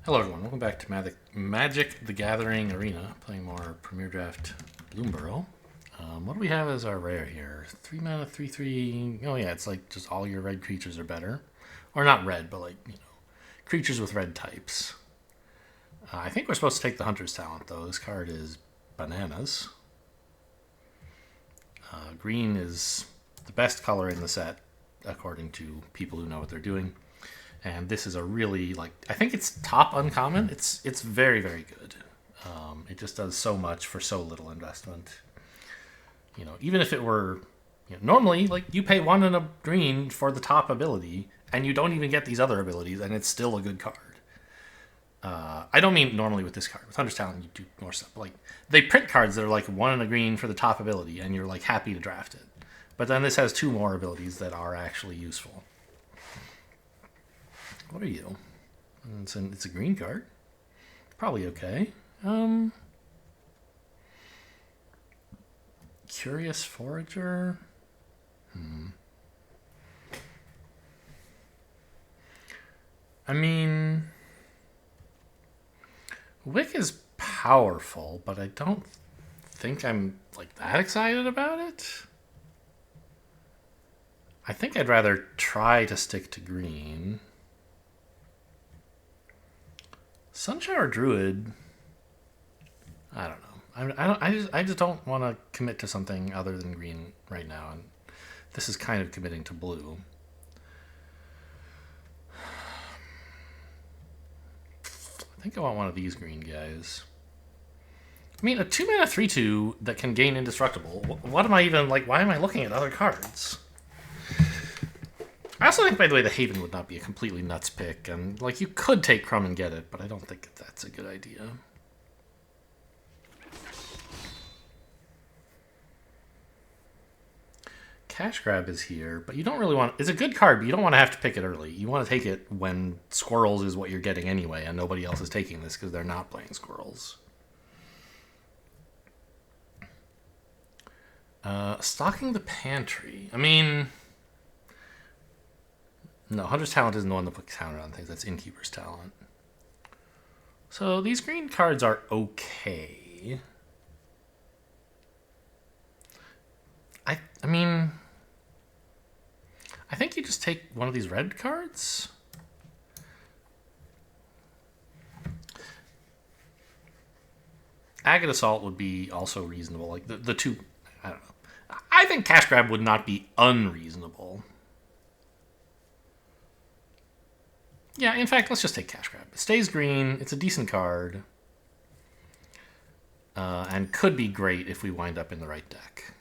Hello everyone, welcome back to Magic the Gathering Arena, playing more Premier Draft Bloomborough. What do we have as our rare here? 3 mana, 3/3. Oh yeah, it's like just all your red creatures are better. Or not red, but like, creatures with red types. I think we're supposed to take the Hunter's Talent though. This card is bananas. Green is the best color in the set, according to people who know what they're doing. And this is a really, I think it's top uncommon. It's very, very good. It just does so much for so little investment. Even if it were, normally, you pay 1 and a green for the top ability, and you don't even get these other abilities, and it's still a good card. I don't mean normally with this card. With Hunter's Talent, you do more stuff. They print cards that are 1 and a green for the top ability, and you're happy to draft it. But then this has 2 more abilities that are actually useful. What are you? It's a green card. Probably okay. Curious Forager. I mean, Wick is powerful, but I don't think I'm that excited about it. I think I'd rather try to stick to green. Sunshower Druid. I don't know. I just don't want to commit to something other than green right now, and this is kind of committing to blue. I think I want one of these green guys. I mean, a 2 mana 3/2 that can gain indestructible. What am I even Why am I looking at other cards? I also think, by the way, the Haven would not be a completely nuts pick, and you could take Crumb and get it, but I don't think that's a good idea. Cash Grab is here, but you don't really want... It's a good card, but you don't want to have to pick it early. You want to take it when Squirrels is what you're getting anyway, and nobody else is taking this because they're not playing Squirrels. Stocking the Pantry. I mean... No, Hunter's Talent isn't the one that puts counter on things. That's Innkeeper's Talent. So these green cards are okay. I mean... I think you just take one of these red cards. Agate Assault would be also reasonable. The two... I don't know. I think Cash Grab would not be unreasonable. Yeah, in fact, let's just take Cash Grab. It stays green. It's a decent card. And could be great if we wind up in the right deck.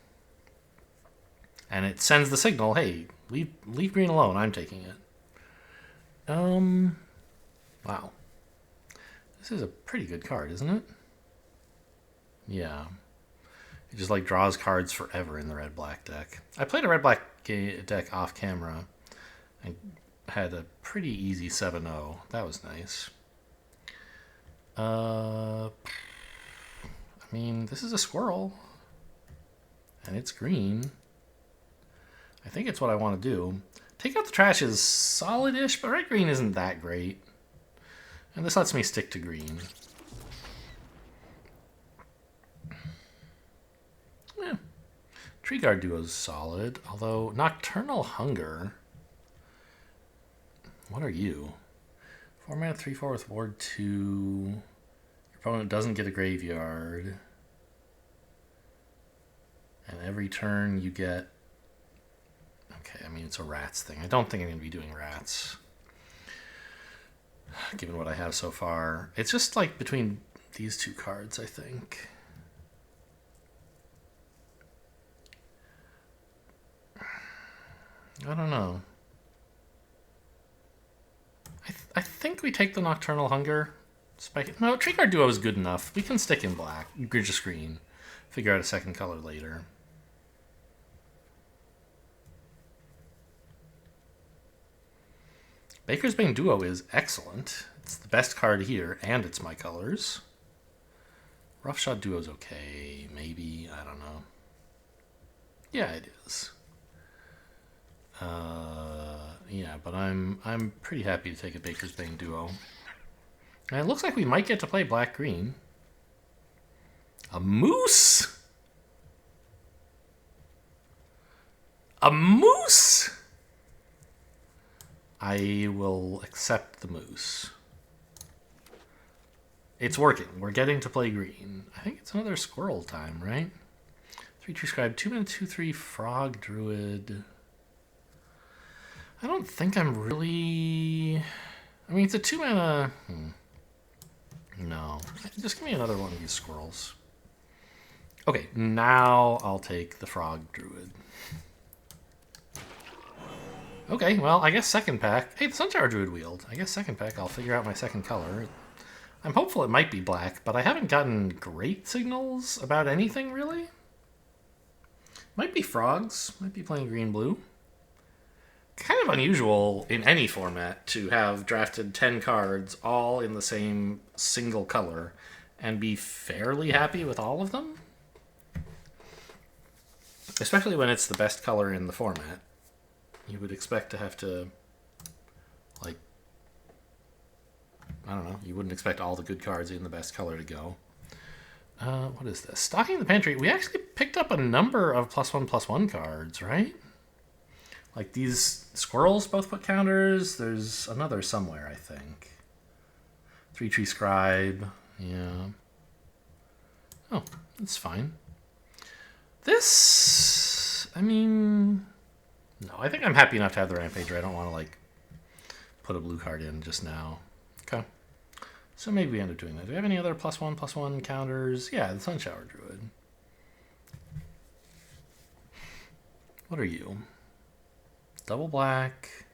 And it sends the signal, hey, leave green alone. I'm taking it. Wow. This is a pretty good card, isn't it? Yeah. It just draws cards forever in the red-black deck. I played a red-black deck off camera. And had a pretty easy 7-0. That was nice. I mean, this is a squirrel. And it's green. I think it's what I want to do. Take Out the Trash is solid-ish, but red-green isn't that great. And this lets me stick to green. Yeah. Tree Guard Duo's solid, although Nocturnal Hunger... What are you? 4 mana, 3/4 with Ward 2. Your opponent doesn't get a graveyard. And every turn you get... Okay, I mean, it's a rats thing. I don't think I'm going to be doing rats. Given what I have so far. It's just between these two cards, I think. I don't know. I think we take the Nocturnal Hunger. Spike. No, Tree Guard Duo is good enough. We can stick in black. Just green. Figure out a second color later. Baker's Bane Duo is excellent. It's the best card here, and it's my colors. Roughshod Duo's okay. Maybe. I don't know. Yeah, it is. Yeah, but I'm pretty happy to take a Baker's Bane Duo. And it looks like we might get to play black-green. A moose? A moose? I will accept the moose. It's working. We're getting to play green. I think it's another squirrel time, right? 3-tree scribe, 2-mana, 2/3 frog druid. I don't think I'm really... I mean, it's a 2-mana... No. Just give me another one of these squirrels. Okay, now I'll take the frog druid. Okay, well, I guess second pack... Hey, the Sunshine Druid wield. I guess second pack I'll figure out my second color. I'm hopeful it might be black, but I haven't gotten great signals about anything, really. Might be frogs. Might be playing green-blue. Kind of unusual in any format to have drafted 10 cards all in the same single color and be fairly happy with all of them. Especially when it's the best color in the format. You would expect to have to, like, I don't know, you wouldn't expect all the good cards in the best color to go. What is this? Stocking the Pantry. We actually picked up a number of +1/+1 cards, right? Like these squirrels both put counters. There's another somewhere, I think. 3-tree scribe. Yeah. Oh, that's fine. This, I mean, no, I think I'm happy enough to have the Rampager. I don't want to, like, put a blue card in just now. Okay. So maybe we end up doing that. Do we have any other +1/+1 counters? Yeah, the Sunshower Druid. What are you? Double black.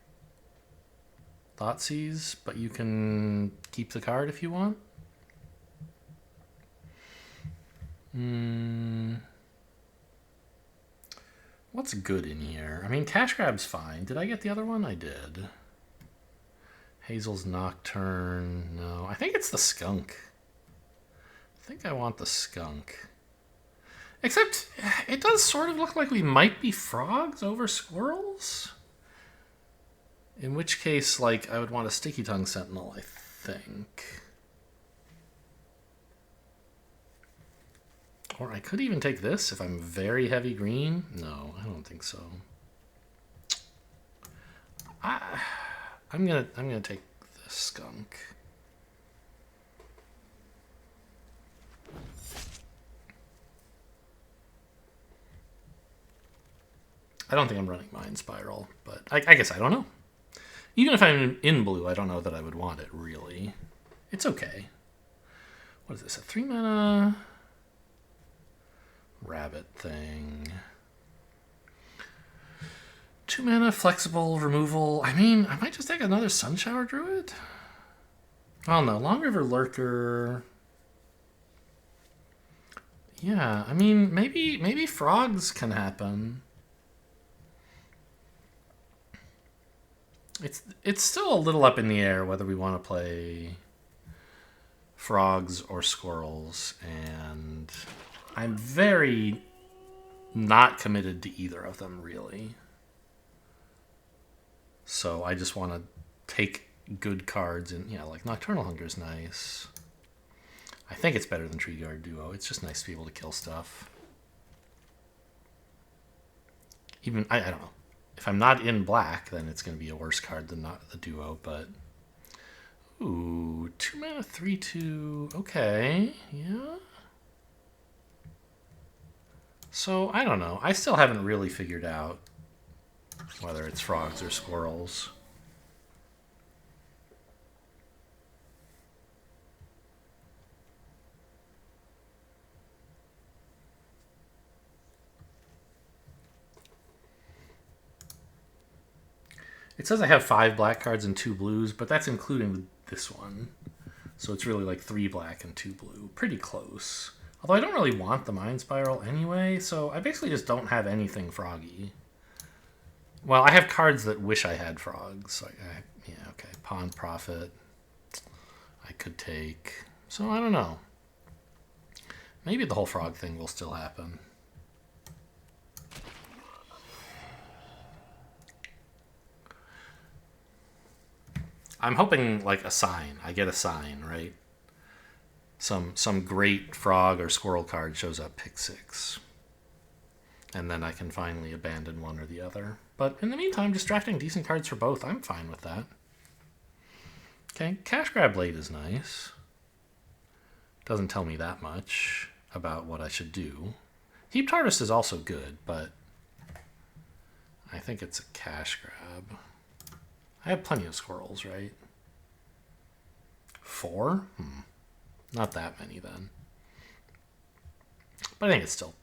Thoughtseize, but you can keep the card if you want. What's good in here? I mean, Cash Grab's fine. Did I get the other one? I did. Hazel's Nocturne. No, I think it's the Skunk. I think I want the Skunk. Except, it does sort of look like we might be frogs over squirrels. In which case, like, I would want a Sticky Tongue Sentinel, I think. Or I could even take this if I'm very heavy green. No, I don't think so. I'm gonna take the Skunk. I don't think I'm running Mind Spiral, but I guess I don't know. Even if I'm in blue, I don't know that I would want it, really. It's okay. What is this, a 3-mana rabbit thing? 2-mana flexible removal. I mean, I might just take another Sunshower Druid. Oh no, Long River Lurker. Yeah, I mean, maybe frogs can happen. It's still a little up in the air whether we want to play frogs or squirrels, and I'm very not committed to either of them, really. So I just want to take good cards, and like Nocturnal Hunger's nice. I think it's better than Tree Guard Duo. It's just nice to be able to kill stuff. Even, I don't know. If I'm not in black, then it's going to be a worse card than not the Duo, but... Ooh, 2-mana 3/2. Okay, yeah. So, I don't know. I still haven't really figured out whether it's frogs or squirrels. It says I have 5 black cards and 2 blues, but that's including this one. So it's really like 3 black and 2 blue. Pretty close. Although I don't really want the Mind Spiral anyway, so I basically just don't have anything froggy. Well, I have cards that wish I had frogs. Yeah, okay. Pawn Prophet. I could take. So I don't know. Maybe the whole frog thing will still happen. I'm hoping like a sign. I get a sign, right? Some great frog or squirrel card shows up pick 6. And then I can finally abandon one or the other. But in the meantime, just drafting decent cards for both, I'm fine with that. Okay, Cash Grab Blade is nice. Doesn't tell me that much about what I should do. Heaped Harvest is also good, but I think it's a cash grab. I have plenty of squirrels, right? 4? Not that many then. But I think it's still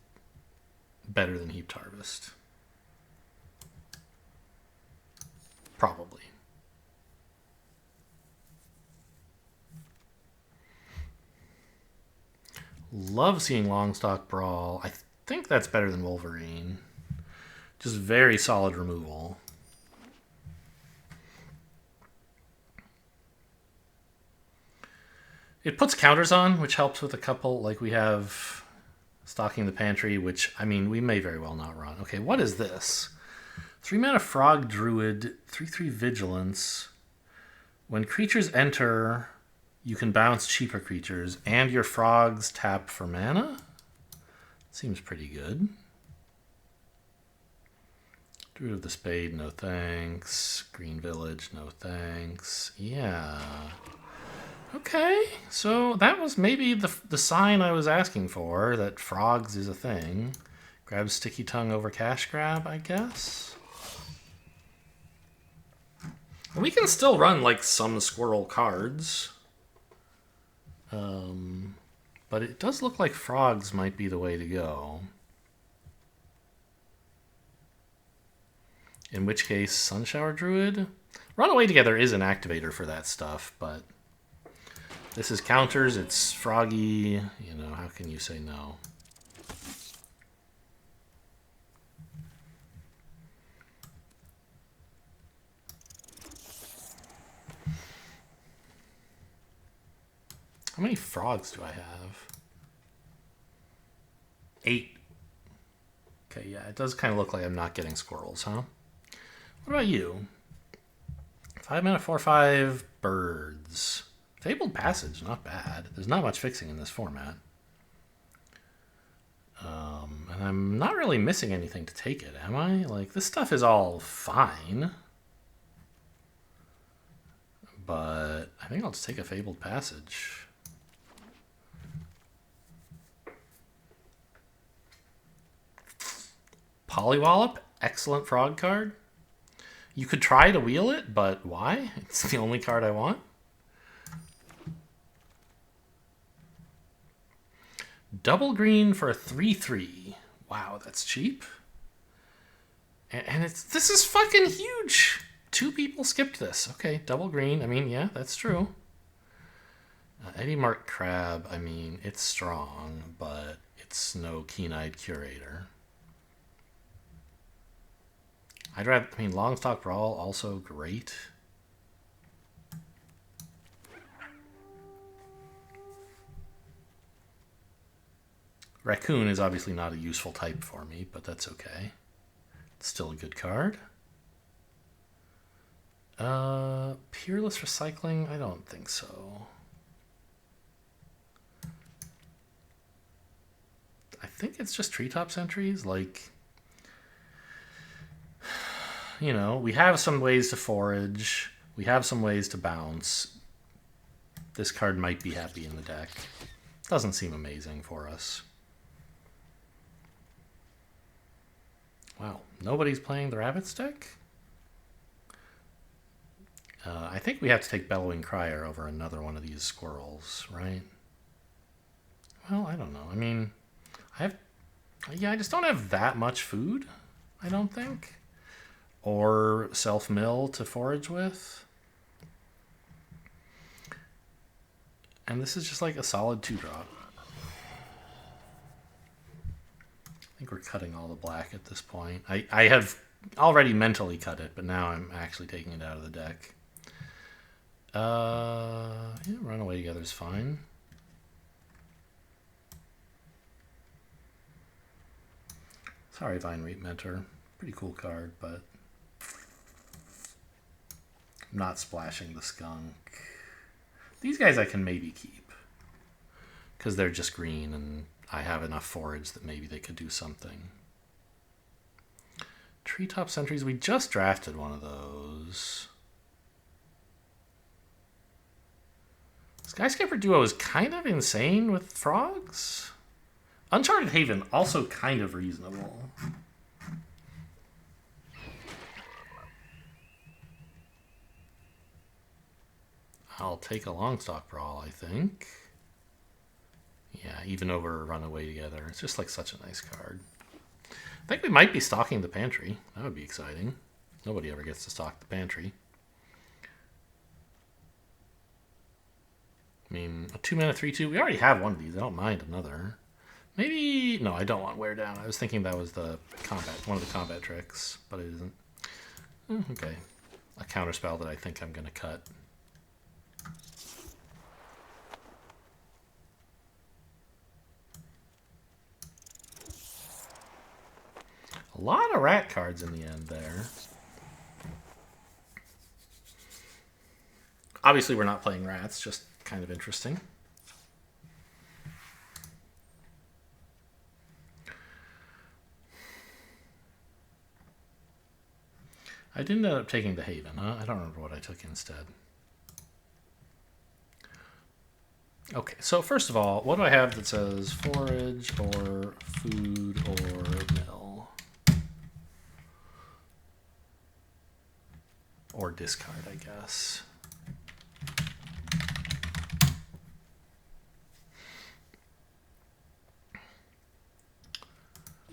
better than Heaped Harvest. Probably. Love seeing Longstock Brawl. I think that's better than Wolverine. Just very solid removal. It puts counters on, which helps with a couple. Like we have Stocking the Pantry, which, I mean, we may very well not run. Okay, what is this? 3-mana Frog Druid, 3/3 Vigilance. When creatures enter, you can bounce cheaper creatures, and your frogs tap for mana? Seems pretty good. Druid of the Spade, no thanks. Green Village, no thanks. Yeah. Okay, so that was maybe the sign I was asking for, that frogs is a thing. Grab Sticky Tongue over Cash Grab, I guess. We can still run like some squirrel cards. But it does look like frogs might be the way to go. In which case, Sunshower Druid. Runaway Together is an activator for that stuff, but this is counters, it's froggy, you know, how can you say no? How many frogs do I have? 8. Okay, yeah, it does kind of look like I'm not getting squirrels, huh? What about you? 5-mana 4/5 birds. Fabled Passage, not bad. There's not much fixing in this format. And I'm not really missing anything to take it, am I? Like, this stuff is all fine. But I think I'll just take a Fabled Passage. Polywallop, excellent frog card. You could try to wheel it, but why? It's the only card I want. Double green for a 3/3. Wow, that's cheap. And this is fucking huge. 2 people skipped this. Okay, double green. I mean, yeah, that's true. Eddie Mark Crab, I mean, it's strong, but it's no Keen-Eyed Curator. I'd rather, I mean, Longstock Brawl, also great. Raccoon is obviously not a useful type for me, but that's okay. It's still a good card. Peerless Recycling? I don't think so. I think it's just Treetops entries, like... You know, we have some ways to forage. We have some ways to bounce. This card might be happy in the deck. Doesn't seem amazing for us. Wow, nobody's playing the Rabbits deck? I think we have to take Bellowing Crier over another one of these squirrels, right? Well, I don't know. I mean, I just don't have that much food, I don't think. Or self-mill to forage with. And this is just like a solid 2-drop. I think we're cutting all the black at this point. I have already mentally cut it, but now I'm actually taking it out of the deck. Yeah, Runaway Together is fine. Sorry, Vine Reap Mentor. Pretty cool card, but not splashing the skunk. These guys I can maybe keep, because they're just green and I have enough forage that maybe they could do something. Treetop Sentries, we just drafted one of those. Skyscraper Duo is kind of insane with frogs. Uncharted Haven, also kind of reasonable. I'll take a Longstock Brawl, I think. Yeah, even over Runaway Together. It's just like such a nice card. I think we might be stocking the pantry. That would be exciting. Nobody ever gets to stock the pantry. I mean, a 2-mana 3/2. We already have one of these. I don't mind another. Maybe... No, I don't want Wear Down. I was thinking that was the combat, one of the combat tricks, but it isn't. Okay. A counterspell that I think I'm going to cut. A lot of rat cards in the end there. Obviously, we're not playing rats, just kind of interesting. I didn't end up taking the Haven, huh? I don't remember what I took instead. Okay, so first of all, what do I have that says forage or food or mill? Or discard, I guess.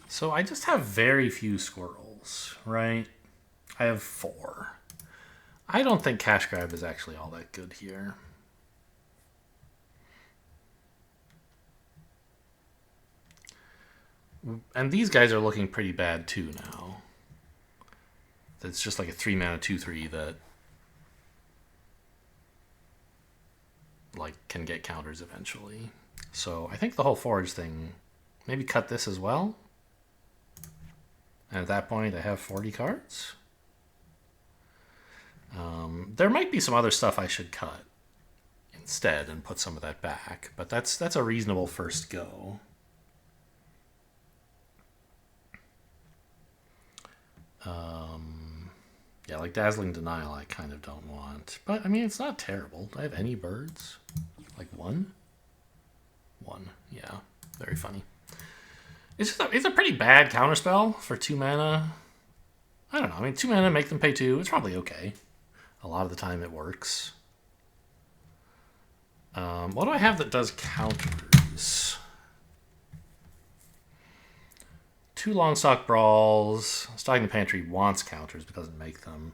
So I just have very few squirrels, right? I have 4. I don't think Cash Grab is actually all that good here. And these guys are looking pretty bad too now. It's just like a 3-mana 2/3 that like can get counters eventually. So I think the whole forage thing, maybe cut this as well. And at that point I have 40 cards. There might be some other stuff I should cut instead and put some of that back, but that's a reasonable first go. Yeah, like Dazzling Denial I kind of don't want. But, I mean, it's not terrible. Do I have any birds? Like 1? 1, yeah. Very funny. It's a pretty bad counterspell for 2 mana. I don't know. I mean, 2 mana, make them pay 2. It's probably okay. A lot of the time it works. What do I have that does counters? 2 Longstock Brawls. Stocking the Pantry wants counters but doesn't make them.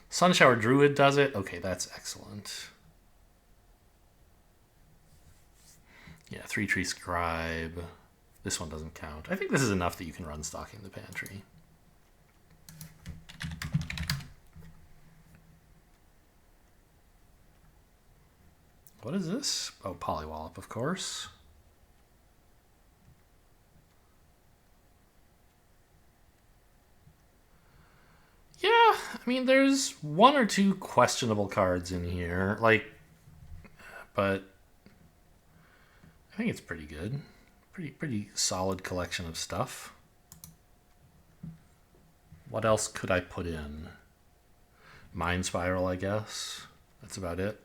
Sunshower Druid does it. Okay, that's excellent. Yeah, 3-Tree Scribe. This one doesn't count. I think this is enough that you can run Stocking the Pantry. What is this? Oh, Polywallop, of course. Yeah, I mean, there's 1 or 2 questionable cards in here, like, but I think it's pretty good. Pretty solid collection of stuff. What else could I put in? Mind Spiral, I guess. That's about it.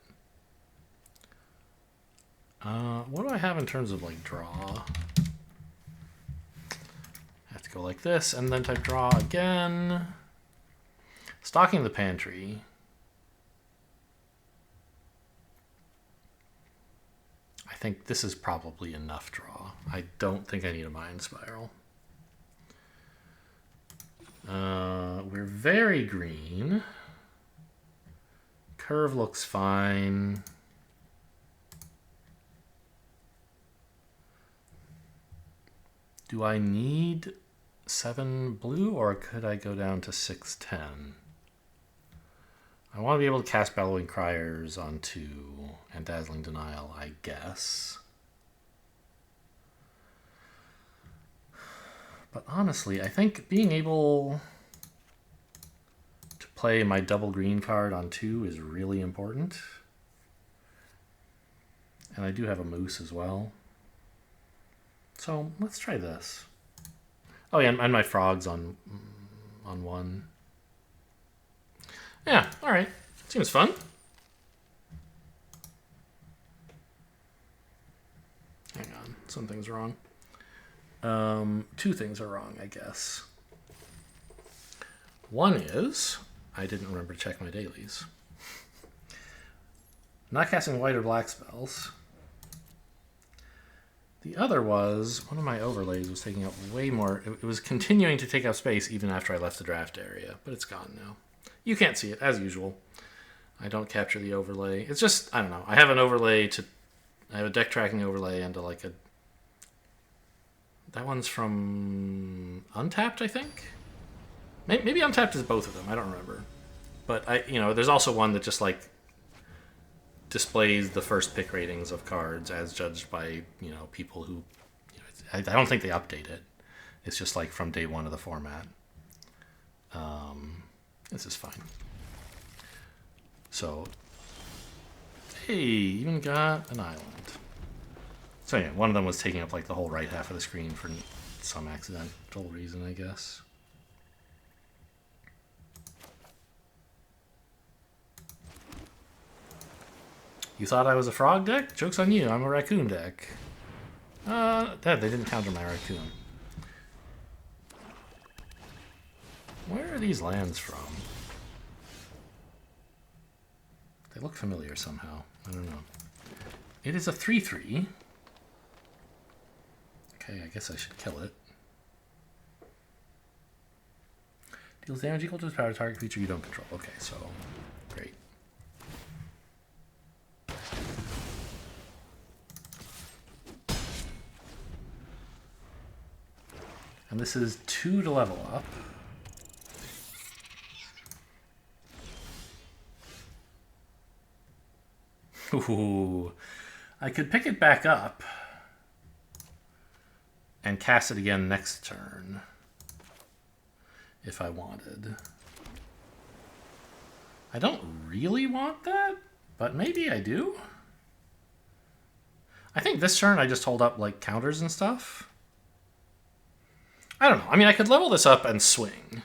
What do I have in terms of, like, draw? I have to go like this, and then type draw again. Stocking the Pantry. I think this is probably enough draw. I don't think I need a Mind Spiral. We're very green. Curve looks fine. Do I need 7 blue, or could I go down to 6/10? I want to be able to cast Bellowing Criers onto and Dazzling Denial, I guess. But honestly, I think being able to play my double green card on 2 is really important. And I do have a moose as well. So let's try this. Oh yeah, and my frogs on 1. Yeah, alright. Seems fun. Hang on, something's wrong. 2 things are wrong, I guess. One is, I didn't remember to check my dailies. Not casting white or black spells. The other was, one of my overlays was taking up way more. It was continuing to take up space even after I left the draft area, but it's gone now. You can't see it, as usual. I don't capture the overlay. It's just, I don't know. I have an overlay to, I have a deck tracking overlay and like a, that one's from Untapped, I think? Maybe Untapped is both of them, I don't remember. But there's also one that just like displays the first pick ratings of cards as judged by, people who, I don't think they update it. It's just like from day 1 of the format. This is fine. So, hey, even got an island. So yeah, one of them was taking up like the whole right half of the screen for some accidental reason, I guess. You thought I was a frog deck? Joke's on you, I'm a raccoon deck. They didn't counter my raccoon. Where are these lands from? They look familiar somehow. I don't know. It is a 3/3. Okay, I guess I should kill it. Deals damage equal to its power to target creature you don't control. Okay, so great. And this is 2 to level up. Ooh, I could pick it back up and cast it again next turn if I wanted. I don't really want that, but maybe I do. I think this turn I just hold up like counters and stuff. I don't know. I mean, I could level this up and swing.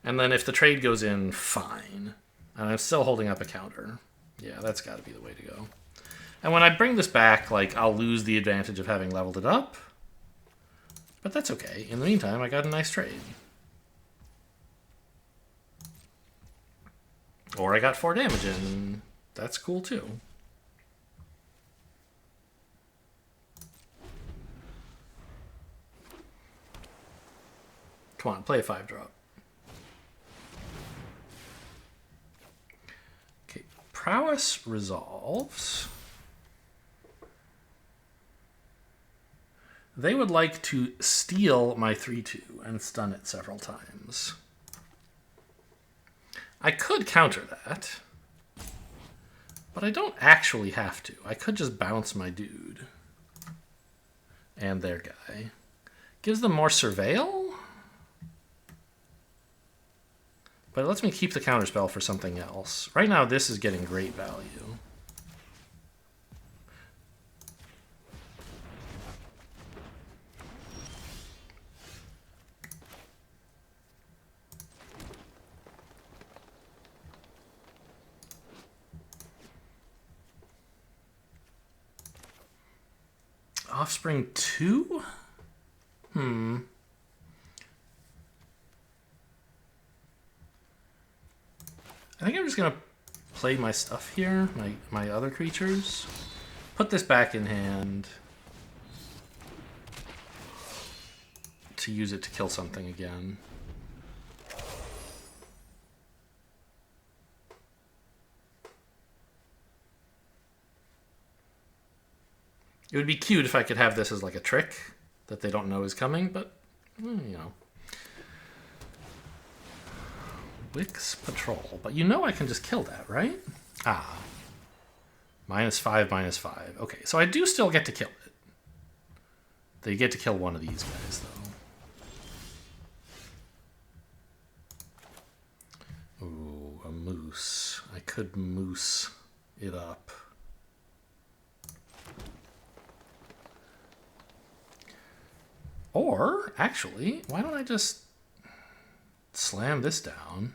And then if the trade goes in, fine. And I'm still holding up a counter. Yeah, that's got to be the way to go. And when I bring this back, like, I'll lose the advantage of having leveled it up. But that's okay. In the meantime, I got a nice trade. Or I got 4 damage in. That's cool, too. Come on, play a 5-drop. Okay, Prowess resolves. They would like to steal my 3/2 and stun it several times. I could counter that, but I don't actually have to. I could just bounce my dude and their guy. Gives them more surveil? But it lets me keep the counterspell for something else. Right now, this is getting great value. Offspring 2? I think I'm just going to play my stuff here, my other creatures. Put this back in hand to use it to kill something again. It would be cute if I could have this as like a trick that they don't know is coming, but, Wix Patrol. But I can just kill that, right? Ah. -5, -5. Okay, so I do still get to kill it. They get to kill one of these guys, though. Ooh. moose. I could moose it up. Or, actually, why don't I just slam this down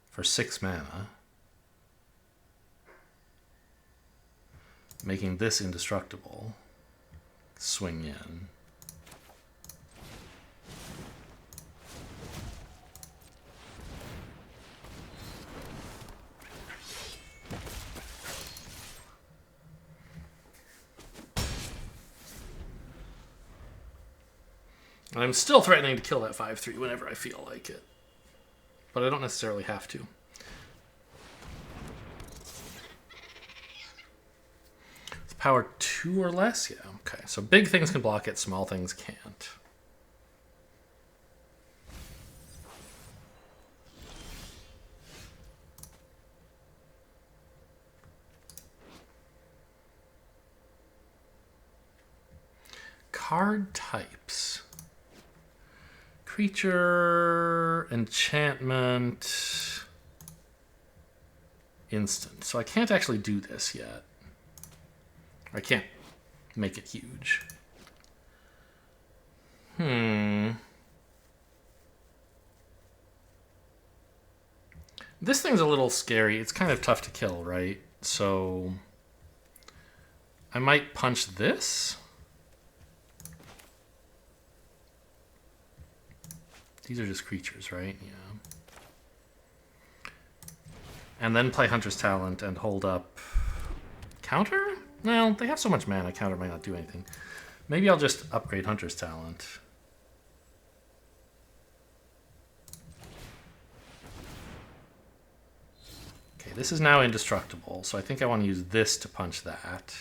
for 6 mana, making this indestructible. Swing in. And I'm still threatening to kill that 5/3 whenever I feel like it. But I don't necessarily have to. It's power 2 or less? Yeah, okay. So big things can block it, small things can't. Card types. Creature, enchantment, instant. So I can't actually do this yet. I can't make it huge. This thing's a little scary. It's kind of tough to kill, right? So I might punch this. These are just creatures, right? Yeah. And then play Hunter's Talent and hold up counter? Well, they have so much mana, counter might not do anything. Maybe I'll just upgrade Hunter's Talent. Okay, this is now indestructible, so I think I want to use this to punch that.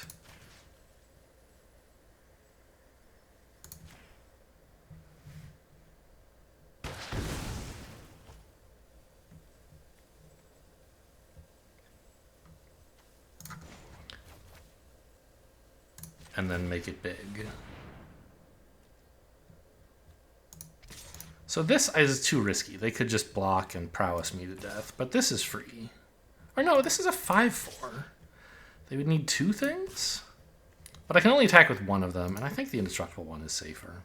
And then make it big. So this is too risky. They could just block and prowess me to death, but this is free. Or no, this is a 5/4. They would need 2 things? But I can only attack with one of them, and I think the indestructible one is safer.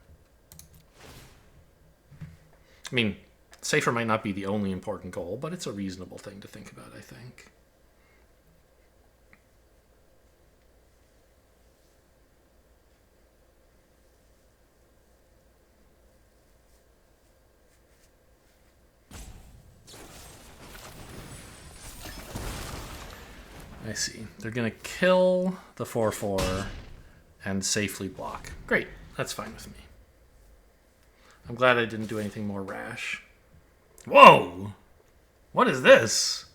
I mean, safer might not be the only important goal, but it's a reasonable thing to think about, I think. I see. They're going to kill the 4/4 and safely block. Great. That's fine with me. I'm glad I didn't do anything more rash. Whoa! What is this?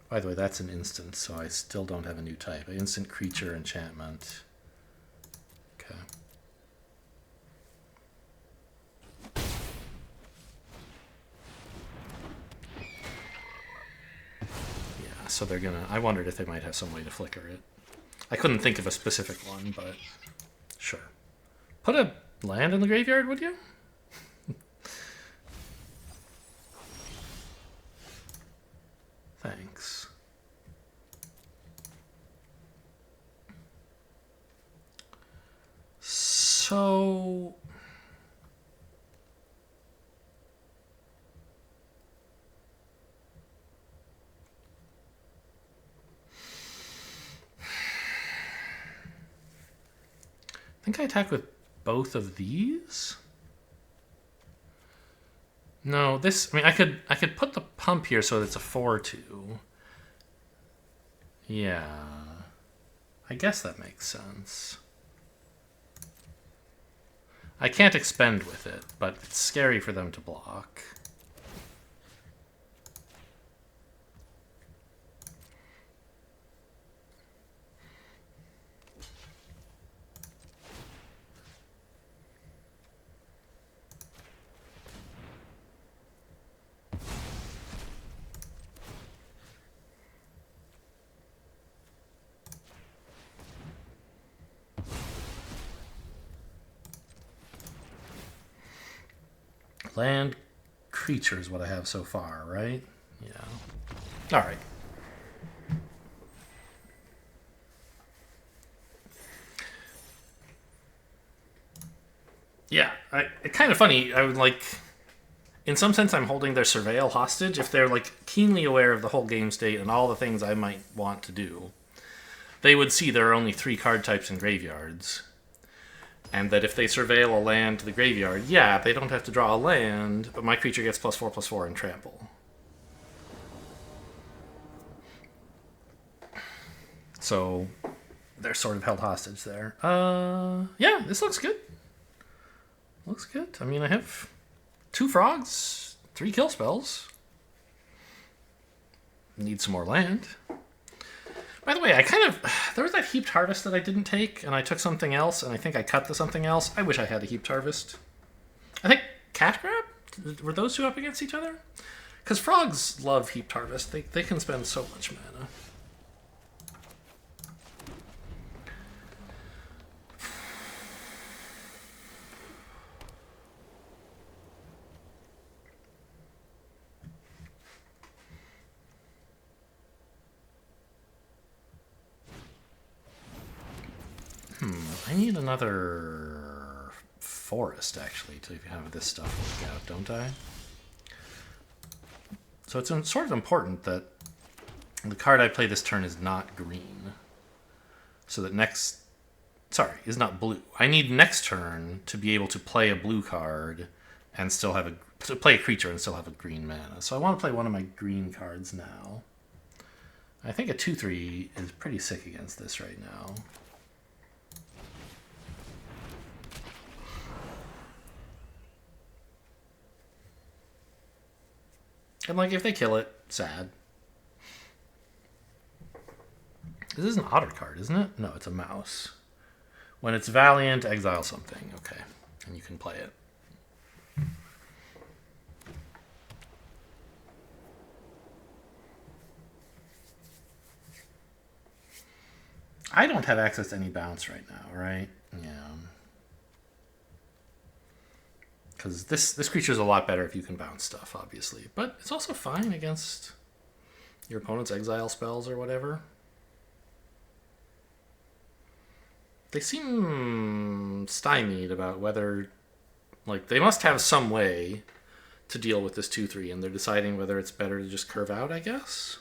By the way, that's an instant, so I still don't have a new type. An instant creature enchantment. Okay. So they're gonna... I wondered if they might have some way to flicker it. I couldn't think of a specific one, but sure. Put a land in the graveyard, would you? Thanks. So... I think I attack with both of these. No, this... I mean, I could put the pump here so that it's a 4/2. Yeah. I guess that makes sense. I can't expend with it, but it's scary for them to block. Land, creature is what I have so far, right? Yeah. All right. Yeah, it's kind of funny. I would like, in some sense, I'm holding their surveil hostage. If they're like keenly aware of the whole game state and all the things I might want to do, they would see there are only 3 card types in graveyards. And that if they surveil a land to the graveyard, yeah, they don't have to draw a land, but my creature gets +4/+4 and trample. So they're sort of held hostage there. Yeah, this looks good. Looks good. I mean, I have 2 frogs, 3 kill spells. Need some more land. By the way, there was that Heaped Harvest that I didn't take, and I took something else, and I think I cut the something else. I wish I had a Heaped Harvest. I think Cash Grab? Were those 2 up against each other? Because frogs love Heaped Harvest. They can spend so much mana. I need another forest, actually, to have this stuff work out, don't I? So it's sort of important that the card I play this turn is not green. So that is not blue. I need next turn to be able to play a blue card and still have to play a creature and still have a green mana. So I want to play one of my green cards now. I think a 2/3 is pretty sick against this right now. And, like, if they kill it, sad. This is an otter card, isn't it? No, it's a mouse. When it's Valiant, exile something. Okay. And you can play it. I don't have access to any bounce right now, right? Yeah. Because this creature is a lot better if you can bounce stuff, obviously. But it's also fine against your opponent's exile spells or whatever. They seem stymied about whether... Like, they must have some way to deal with this 2/3, and they're deciding whether it's better to just curve out, I guess?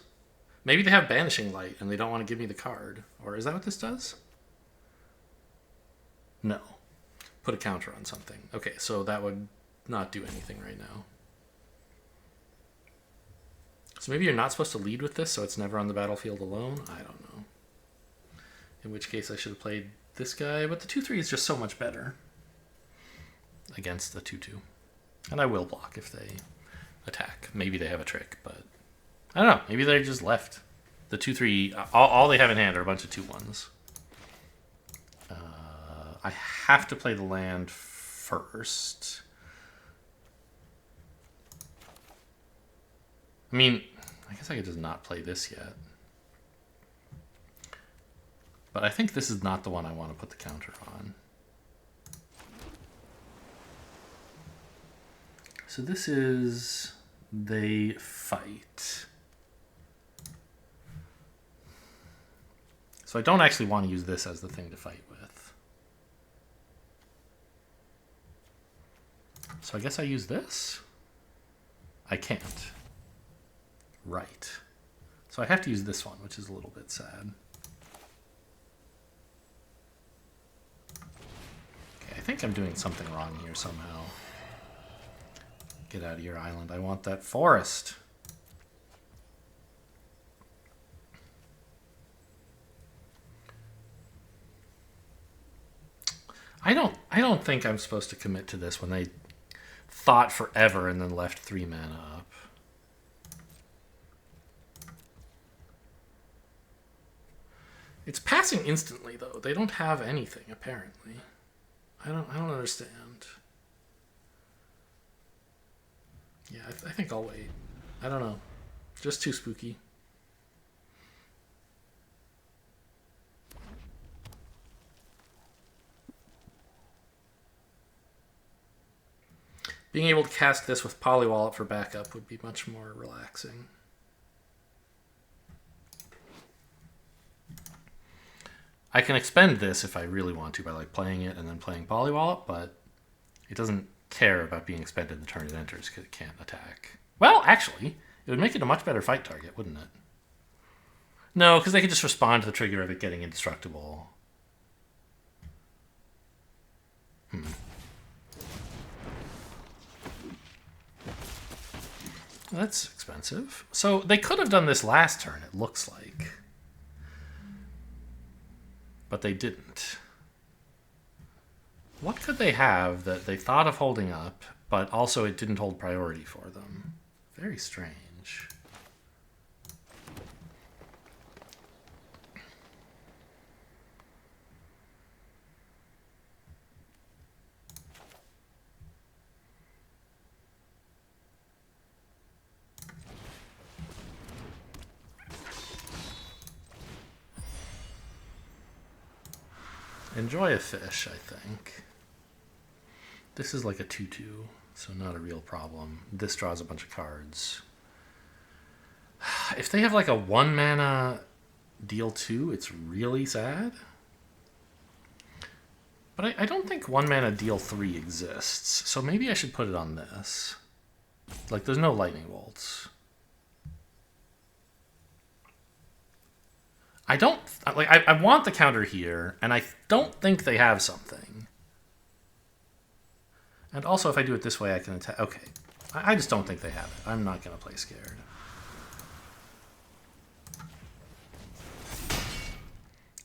Maybe they have Banishing Light, and they don't want to give me the card. Or is that what this does? No. Put a counter on something. Okay, so that would not do anything right now. So maybe you're not supposed to lead with this, so it's never on the battlefield alone? I don't know. In which case I should have played this guy, but the 2/3 is just so much better against the 2/2. And I will block if they attack. Maybe they have a trick, but I don't know. Maybe they just left. The 2/3, all they have in hand are a bunch of 2/1s. I have to play the land first. I mean, I guess I could just not play this yet. But I think this is not the one I want to put the counter on. So this is They Fight. So I don't actually want to use this as the thing to fight with. So I guess I use this? I can't. Right. So I have to use this one, which is a little bit sad. Okay, I think I'm doing something wrong here somehow. Get out of your island. I want that forest. I don't think I'm supposed to commit to this when they thought forever and then left 3 mana up. It's passing instantly though. They don't have anything apparently. I don't understand. Yeah, I think I'll wait. I don't know. Just too spooky. Being able to cast this with Polywallop for backup would be much more relaxing. I can expend this if I really want to by like playing it and then playing Polywallop, but it doesn't care about being expended the turn it enters because it can't attack. Well, actually, it would make it a much better fight target, wouldn't it? No, because they could just respond to the trigger of it getting indestructible. That's expensive. So they could have done this last turn, it looks like. But they didn't. What could they have that they thought of holding up, but also it didn't hold priority for them? Very strange. Enjoy a fish, I think. This is like a 2-2, so not a real problem. This draws a bunch of cards. If they have like a 1 mana deal 2, it's really sad. But I don't think 1 mana deal 3 exists, so maybe I should put it on this. Like, there's no lightning bolts. I don't like. I want the counter here, and I don't think they have something. And also, if I do it this way, I can attack. Okay, I just don't think they have it. I'm not gonna play scared.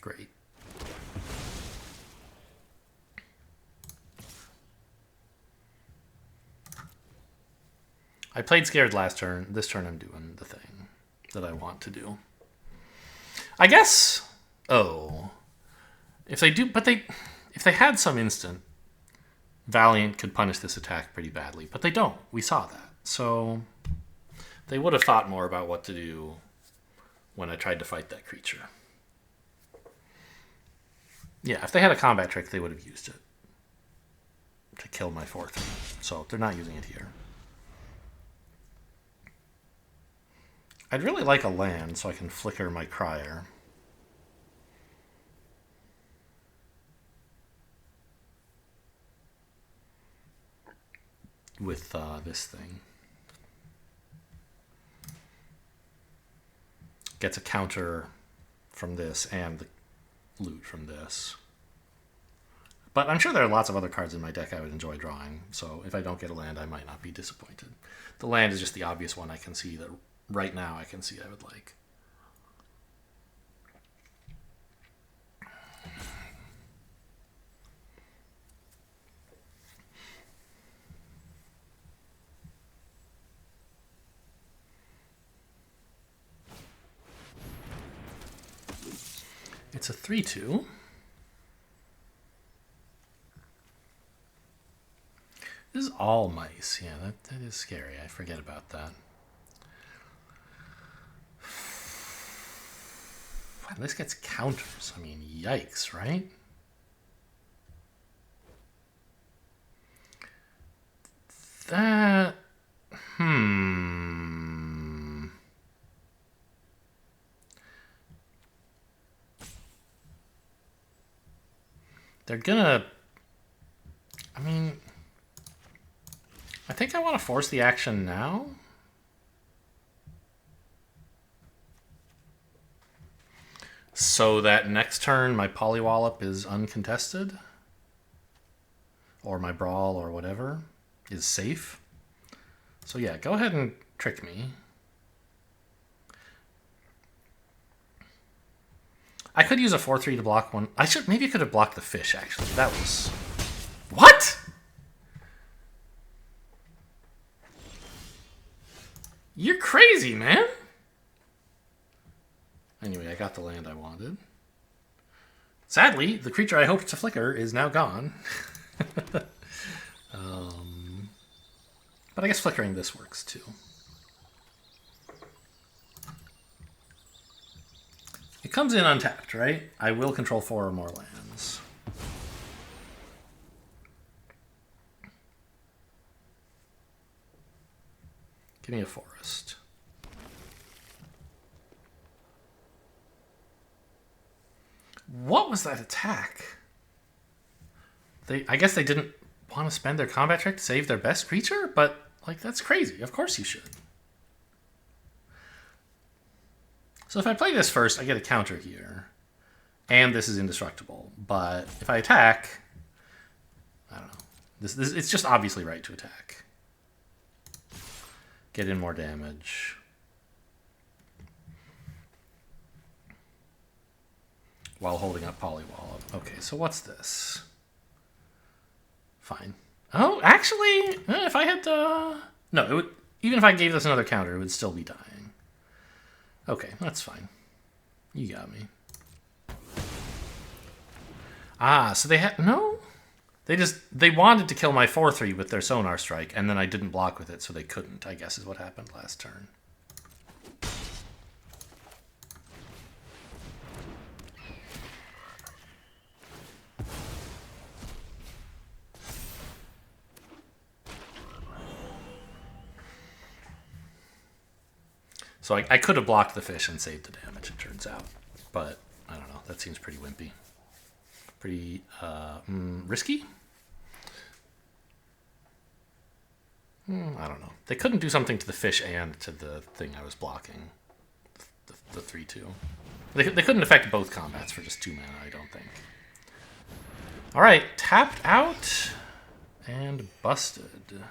Great. I played scared last turn. This turn, I'm doing the thing that I want to do. I guess. Oh, if they do, but if they had some instant, Valiant could punish this attack pretty badly, but they don't. We saw that, so they would have thought more about what to do when I tried to fight that creature. Yeah, if they had a combat trick, they would have used it to kill my 4/3. So they're not using it here. I'd really like a land so I can flicker my Crier. With this thing. Gets a counter from this and the loot from this. But I'm sure there are lots of other cards in my deck I would enjoy drawing, so if I don't get a land, I might not be disappointed. The land is just the obvious one I can see that right now I can see I would like. It's a 3/2. This is all mice. Yeah, that is scary. I forget about that. And this gets counters. I mean, yikes, right? That... They're gonna... I mean... I think I want to force the action now. So that next turn my Polywallop is uncontested. Or my Brawl or whatever is safe. So yeah, go ahead and trick me. I could use a 4/3 to block one. Maybe I could have blocked the fish, actually. That was... What? You're crazy, man. Anyway, I got the land I wanted. Sadly, the creature I hoped to flicker is now gone. But I guess flickering this works too. It comes in untapped, right? I will control 4 or more lands. Give me a forest. What was that attack? I guess they didn't want to spend their combat trick to save their best creature, but like that's crazy. Of course you should. So if I play this first, I get a counter here. And this is indestructible. But if I attack, I don't know. This it's just obviously right to attack. Get in more damage. While holding up Polywallop. Okay, so what's this? Fine. Oh, actually, if I had to... No, it would, even if I gave this another counter, it would still be dying. Okay, that's fine. You got me. Ah, so they had... No? They wanted to kill my 4/3 with their Sonar Strike, and then I didn't block with it, so they couldn't, I guess is what happened last turn. So I could have blocked the fish and saved the damage, it turns out. But, I don't know, that seems pretty wimpy. Pretty risky? I don't know. They couldn't do something to the fish and to the thing I was blocking. The 3/2. They couldn't affect both combats for just 2 mana, I don't think. Alright, tapped out and busted.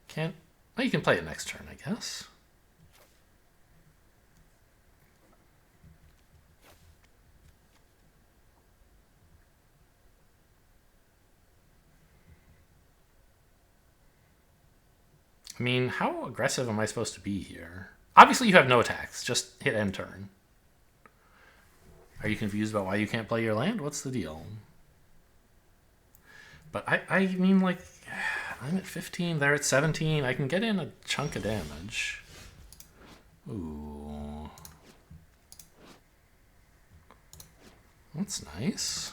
Can't... Well, you can play it next turn, I guess. I mean, how aggressive am I supposed to be here? Obviously, you have no attacks. Just hit end turn. Are you confused about why you can't play your land? What's the deal? But I mean, like... I'm at 15, they're at 17. I can get in a chunk of damage. Ooh. That's nice.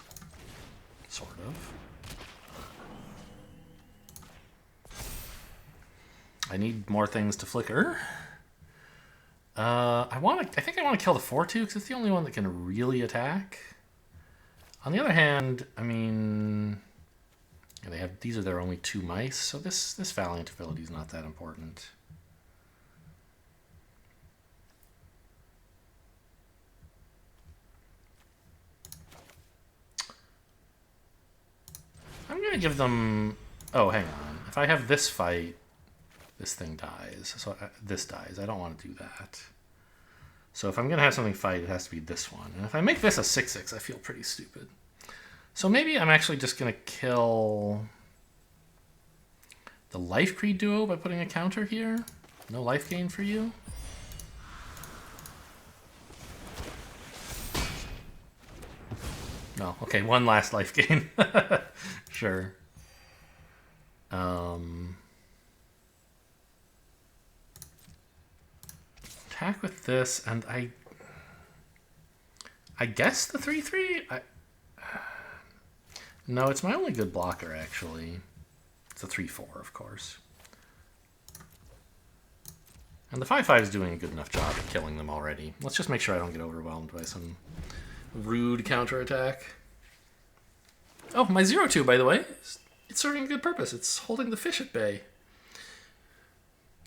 Sort of. I need more things to flicker. I think I want to kill the 4/2 because it's the only one that can really attack. On the other hand, I mean... these are their only 2 mice, so this Valiant ability is not that important. I'm gonna give them... Oh, hang on. If I have this fight, this thing dies. So this dies. I don't want to do that. So if I'm gonna have something fight, it has to be this one. And if I make this a 6/6, I feel pretty stupid. So maybe I'm actually just going to kill the Life Creed duo by putting a counter here. No life gain for you. No, okay, 1 last life gain. Sure. Attack with this, and I guess the 3/3? No, it's my only good blocker, actually. It's a 3/4, of course. And the 5/5 is doing a good enough job of killing them already. Let's just make sure I don't get overwhelmed by some rude counterattack. Oh, my 0/2, by the way, it's serving a good purpose. It's holding the fish at bay.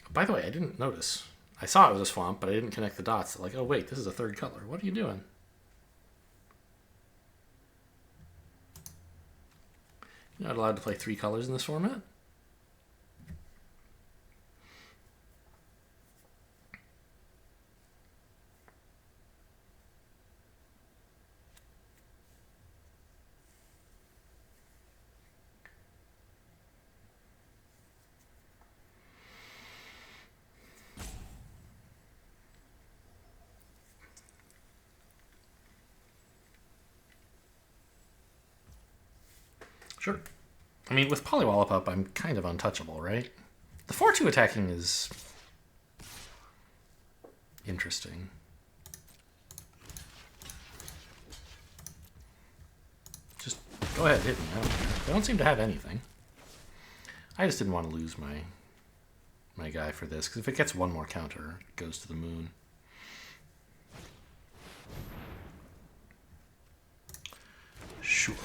By the way, I didn't notice. I saw it was a swamp, but I didn't connect the dots. Like, oh wait, this is a 3rd color. What are you doing? You're not allowed to play 3 colors in this format? Sure. I mean, with Polywallop up, I'm kind of untouchable, right? The 4/2 attacking is interesting. Just go ahead, hit me. I don't seem to have anything. I just didn't want to lose my my guy for this, because if it gets one more counter, it goes to the moon. Sure.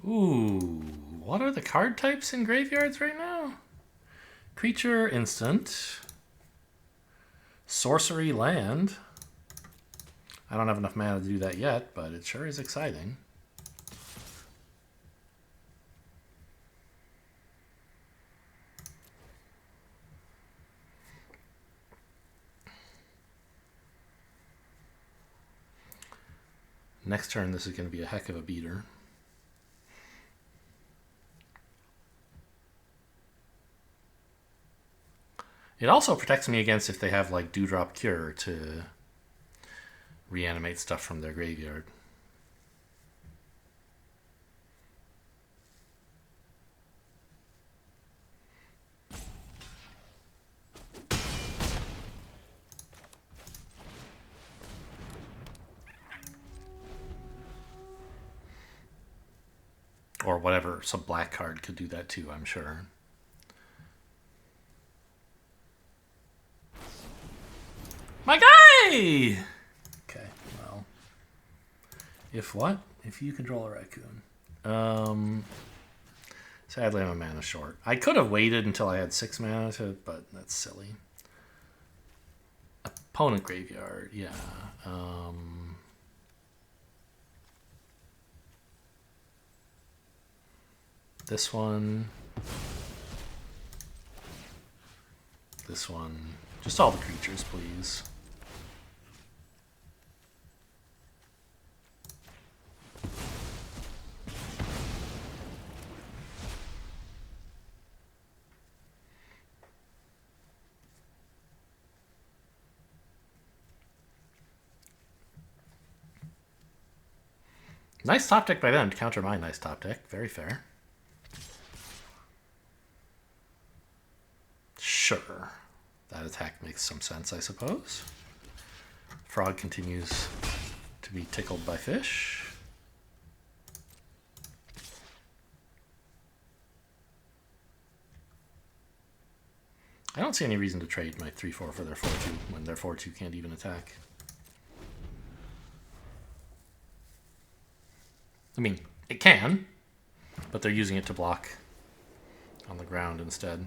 Ooh, what are the card types in graveyards right now? Creature, instant. Sorcery, land. I don't have enough mana to do that yet, but it sure is exciting. Next turn, this is going to be a heck of a beater. It also protects me against if they have like Dewdrop Cure to reanimate stuff from their graveyard. Or whatever, some black card could do that too, I'm sure. My guy! Okay, well. If what? If you control a raccoon. Sadly, I'm a mana short. I could have waited until I had 6 mana to, but that's silly. Opponent graveyard, yeah. This one. This one. Just all the creatures, please. Nice top deck by them to counter my nice top deck. Very fair. Sure. That attack makes some sense, I suppose. Frog continues to be tickled by fish. I don't see any reason to trade my 3/4 for their 4/2 when their 4/2 can't even attack. I mean, it can, but they're using it to block on the ground instead.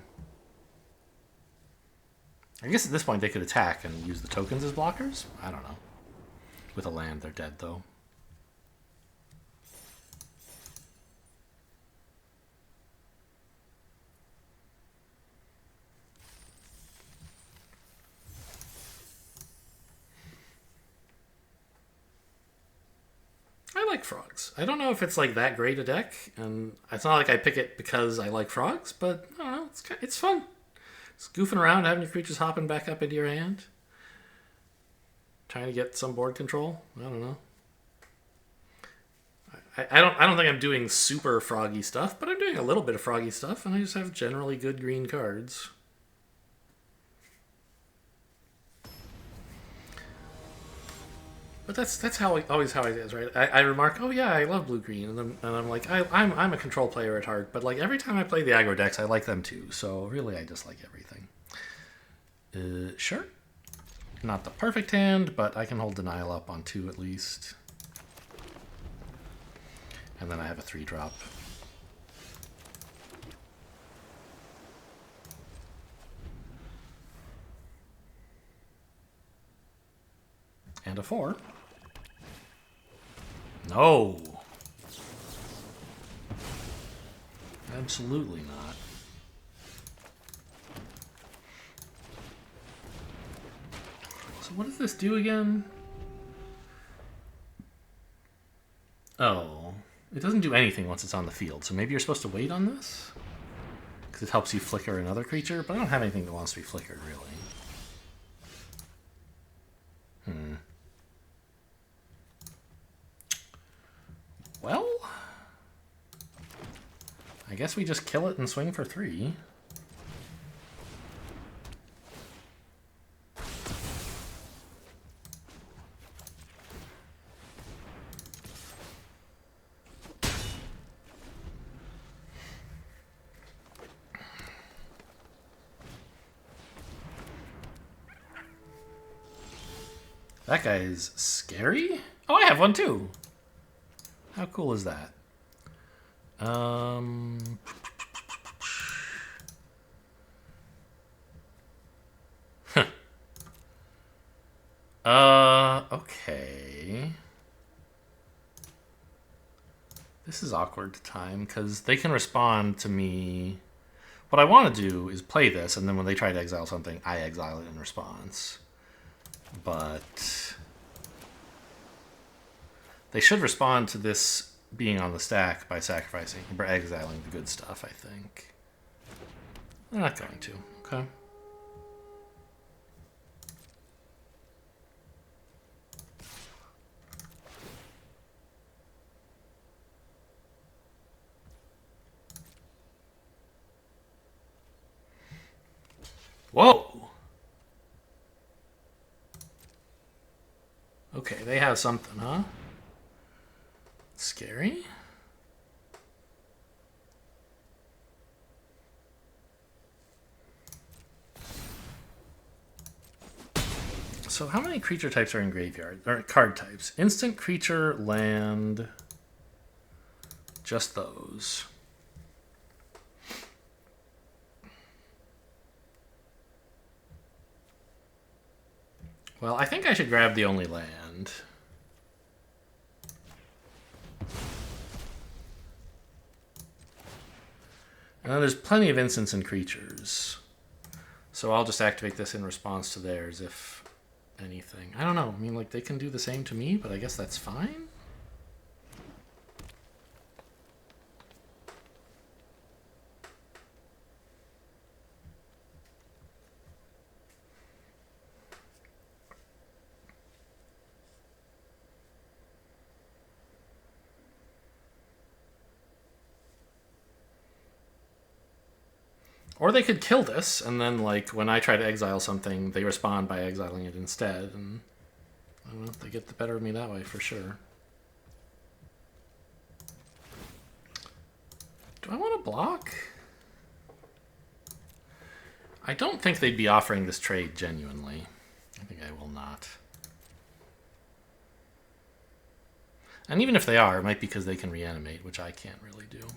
I guess at this point they could attack and use the tokens as blockers? I don't know. With a land, they're dead though. I like frogs. I don't know if it's like that great a deck, and it's not like I pick it because I like frogs, but I don't know, it's fun. It's goofing around, having your creatures hopping back up into your hand. Trying to get some board control. I don't know. I don't think I'm doing super froggy stuff, but I'm doing a little bit of froggy stuff, and I just have generally good green cards. But that's always how it is, right? I remark, oh yeah, I love blue green, and I'm like, I'm a control player at heart, but like every time I play the aggro decks, I like them too. So really, I just like everything. Sure. Not the perfect hand, but I can hold Denial up on 2 at least. And then I have a 3-drop. And a 4. No. Absolutely not. So what does this do again? Oh. It doesn't do anything once it's on the field, so maybe you're supposed to wait on this? Because it helps you flicker another creature, but I don't have anything that wants to be flickered, really. Well, I guess we just kill it and swing for 3. That guy is scary. Oh, I have one too. How cool is that? Okay. This is awkward to time because they can respond to me. What I want to do is play this, and then when they try to exile something, I exile it in response. But they should respond to this being on the stack by sacrificing or exiling the good stuff, I think. They're not going to. Okay. Whoa! Okay, they have something, huh? Scary? So how many creature types are in graveyard? Or card types? Instant, creature, land... Just those. Well, I think I should grab the only land. And then there's plenty of instants and creatures. So I'll just activate this in response to theirs, if anything. I don't know. I mean, like, they can do the same to me, but I guess that's fine? Or they could kill this, and then, like, when I try to exile something, they respond by exiling it instead, and I don't know, they get the better of me that way, for sure. Do I want to block? I don't think they'd be offering this trade genuinely. I think I will not. And even if they are, it might be because they can reanimate, which I can't really do.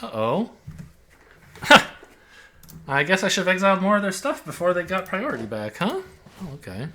Uh-oh. I guess I should have exiled more of their stuff before they got priority back, huh? Oh, okay.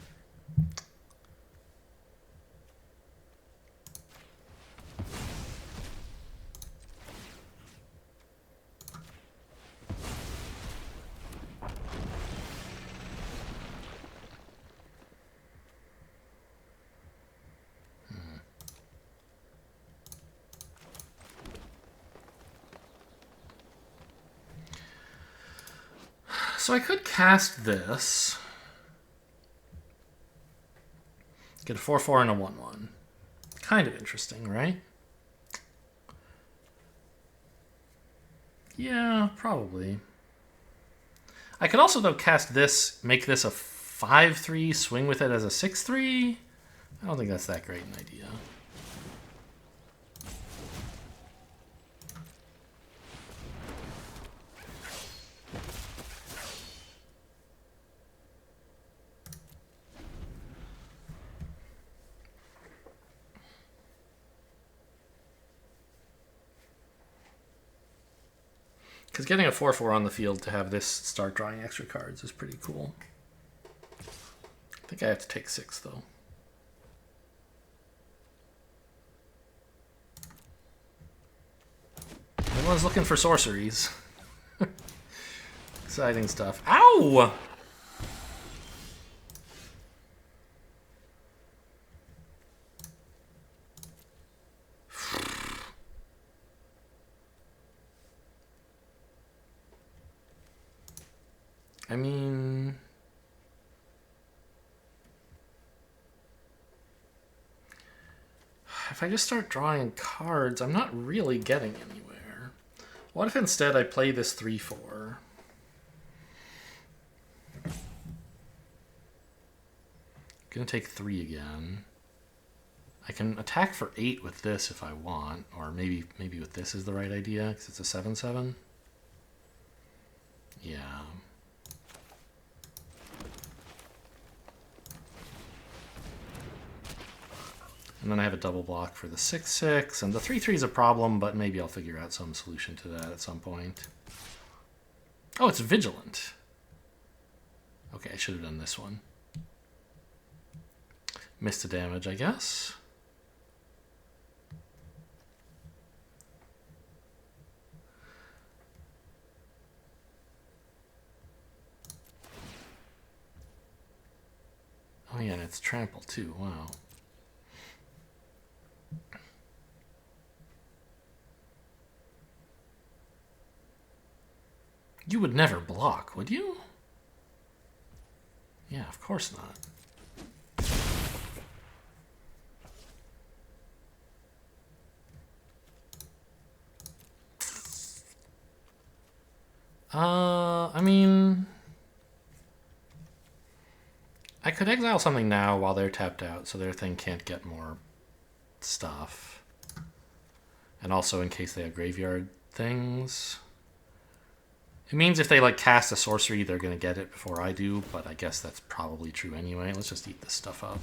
So I could cast this. Get a 4/4 and a 1/1. Kind of interesting, right? Yeah, probably. I could also, though, cast this, make this a 5/3, swing with it as a 6/3. I don't think that's that great an idea. Because getting a 4/4 on the field to have this start drawing extra cards is pretty cool. I think I have to take 6, though. Everyone's looking for sorceries. Exciting stuff. Ow! I mean... if I just start drawing cards, I'm not really getting anywhere. What if instead I play this 3/4? Gonna take 3 again. I can attack for 8 with this if I want, or maybe with this is the right idea, because it's a 7/7. Yeah. And then I have a double block for the 6/6, and the 3/3 is a problem, but maybe I'll figure out some solution to that at some point. Oh, it's vigilant. Okay, I should have done this one. Missed the damage, I guess. Oh yeah, and it's trample too, wow. You would never block, would you? Yeah, of course not. I mean, I could exile something now while they're tapped out, so their thing can't get more stuff. And also in case they have graveyard things. It means if they like cast a sorcery, they're gonna get it before I do, but I guess that's probably true anyway. Let's just eat this stuff up.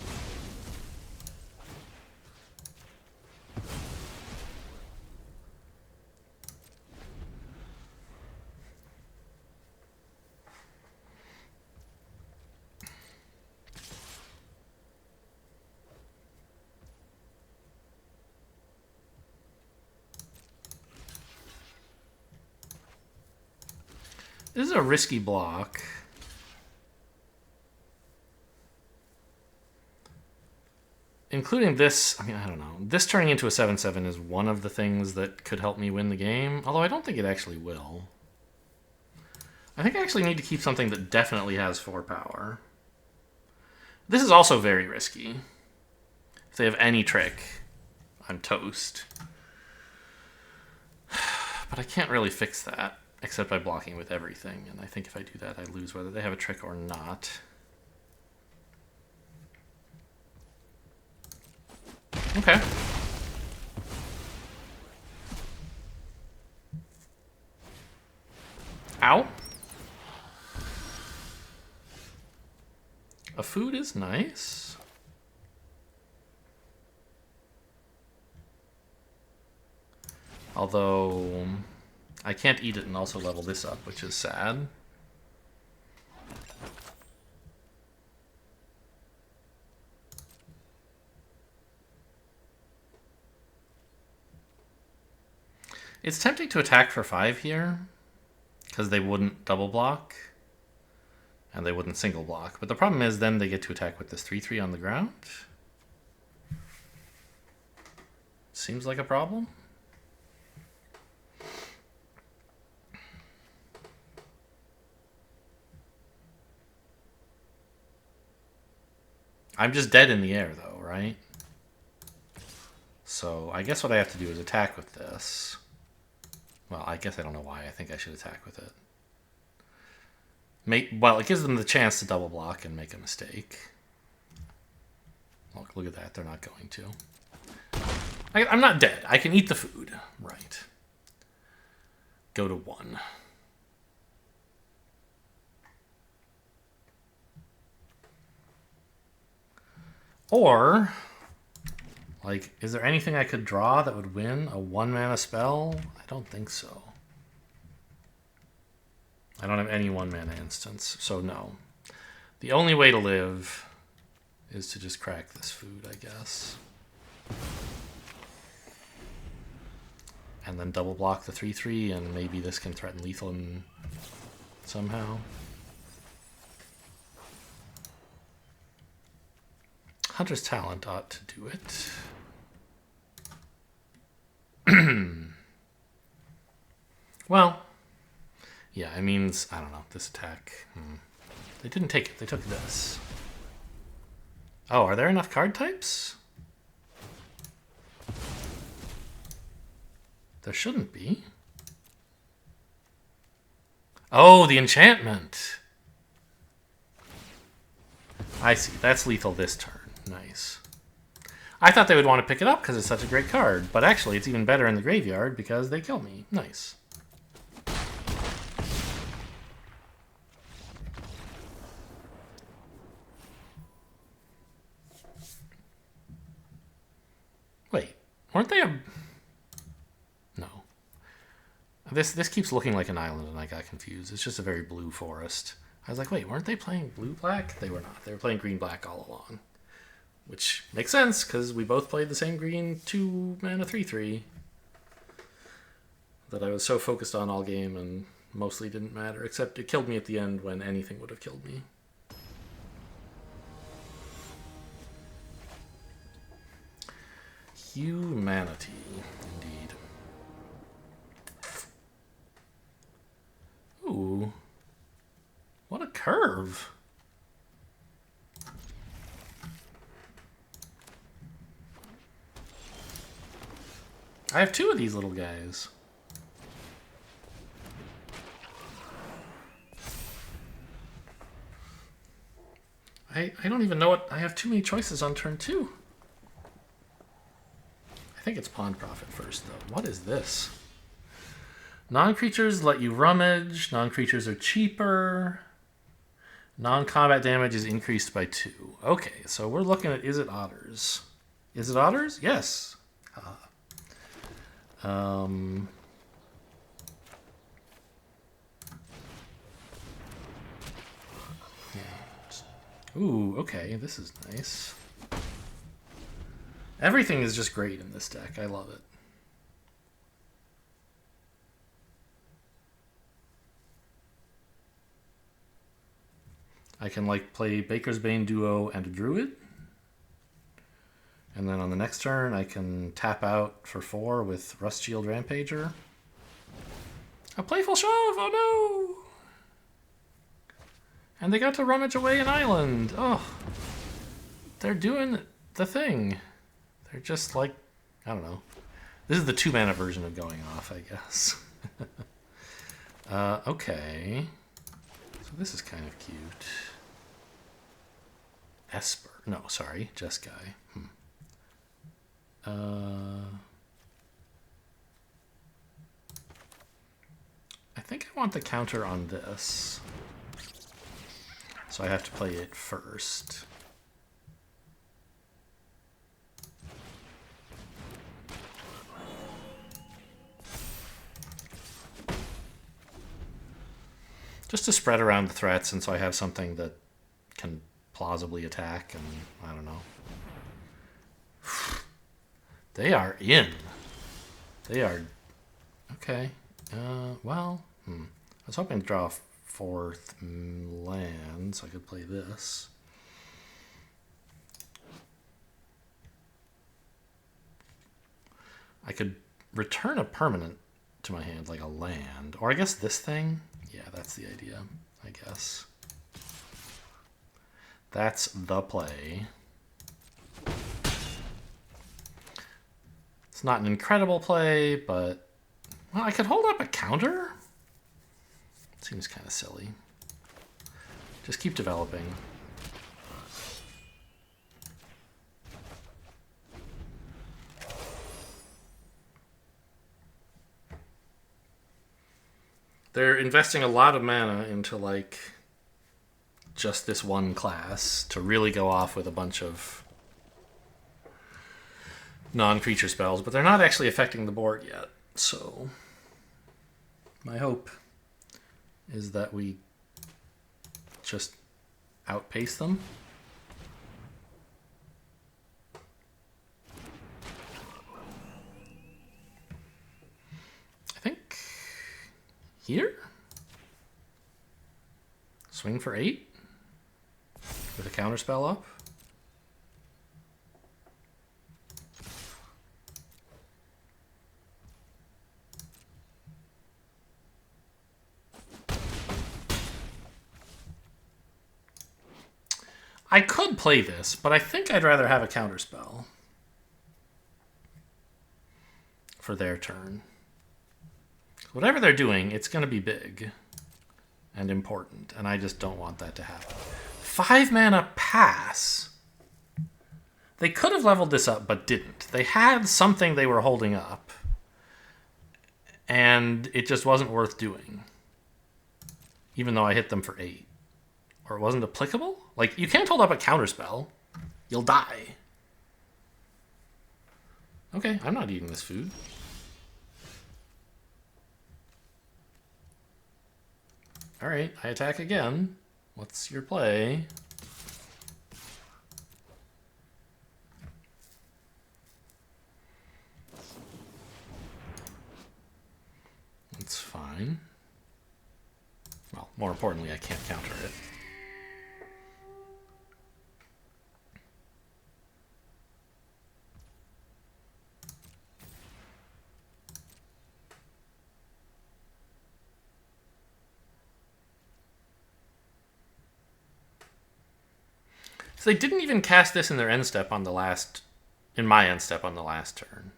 This is a risky block. Including this, I mean, I don't know. This turning into a 7/7 is one of the things that could help me win the game, although I don't think it actually will. I think I actually need to keep something that definitely has 4 power. This is also very risky. If they have any trick, I'm toast. But I can't really fix that, except by blocking with everything, and I think if I do that, I lose whether they have a trick or not. Okay. Ow. A food is nice. Although I can't eat it and also level this up, which is sad. It's tempting to attack for 5 here, because they wouldn't double block, and they wouldn't single block. But the problem is then they get to attack with this 3/3 on the ground. Seems like a problem. I'm just dead in the air, though, right? So I guess what I have to do is attack with this. Well, I guess I don't know why. I think I should attack with it. Well, it gives them the chance to double block and make a mistake. Look at that. They're not going to. I'm not dead. I can eat the food. Right. Go to 1. Or, like, is there anything I could draw that would win a 1-mana spell? I don't think so. I don't have any 1-mana instance, so no. The only way to live is to just crack this food, I guess. And then double block the 3/3, and maybe this can threaten lethal somehow. Hunter's Talent ought to do it. Well, yeah, it means, I don't know, this attack. They didn't take it, they took this. Oh, are there enough card types? There shouldn't be. Oh, the enchantment. I see. That's lethal this turn. Nice. I thought they would want to pick it up because it's such a great card, but actually it's even better in the graveyard because they kill me. Nice. Wait, weren't they a... No. This keeps looking like an island and I got confused. It's just a very blue forest. I was like, wait, weren't they playing blue-black? They were not. They were playing green-black all along. Which makes sense, because we both played the same green 2-mana 3/3 that I was so focused on all game and mostly didn't matter, except it killed me at the end when anything would have killed me. Humanity, indeed. Ooh. What a curve. I have 2 of these little guys. I don't even know what... I have too many choices on turn 2. I think it's Pawn Profit first, though. What is this? Non-creatures let you rummage. Non-creatures are cheaper. Non-combat damage is increased by 2. Okay, so we're looking at Is It Otters? Is it Otters? Yes. Ooh, okay, this is nice. Everything is just great in this deck. I love it. I can like play Baker's Bane Duo and a Druid. And then on the next turn, I can tap out for 4 with Rustshield Rampager. A playful shove! Oh no! And they got to rummage away an island. Oh, they're doing the thing. They're just like, I don't know. This is the 2-mana version of going off, I guess. Okay. So this is kind of cute. Esper. No, sorry. Jeskai. I think I want the counter on this. So I have to play it first. Just to spread around the threats, and so I have something that can plausibly attack, and I don't know. They are in. They are... Okay. Well, I was hoping to draw a 4th land, so I could play this. I could return a permanent to my hand, like a land. Or I guess this thing? Yeah, that's the idea, I guess. That's the play. It's not an incredible play, but... Well, I could hold up a counter? Seems kind of silly. Just keep developing. They're investing a lot of mana into, like, just this one class to really go off with a bunch of non-creature spells, but they're not actually affecting the board yet. So my hope is that we just outpace them. I think here? Swing for 8 with a counterspell up. I could play this, but I think I'd rather have a counterspell for their turn. Whatever they're doing, it's going to be big and important, and I just don't want that to happen. 5 mana pass. They could have leveled this up, but didn't. They had something they were holding up, and it just wasn't worth doing. Even though I hit them for 8. Or it wasn't applicable? Like, you can't hold up a counterspell. You'll die. Okay, I'm not eating this food. Alright, I attack again. What's your play? It's fine. Well, more importantly, I can't counter it. So they didn't even cast this in their end step on the last... in my end step on the last turn.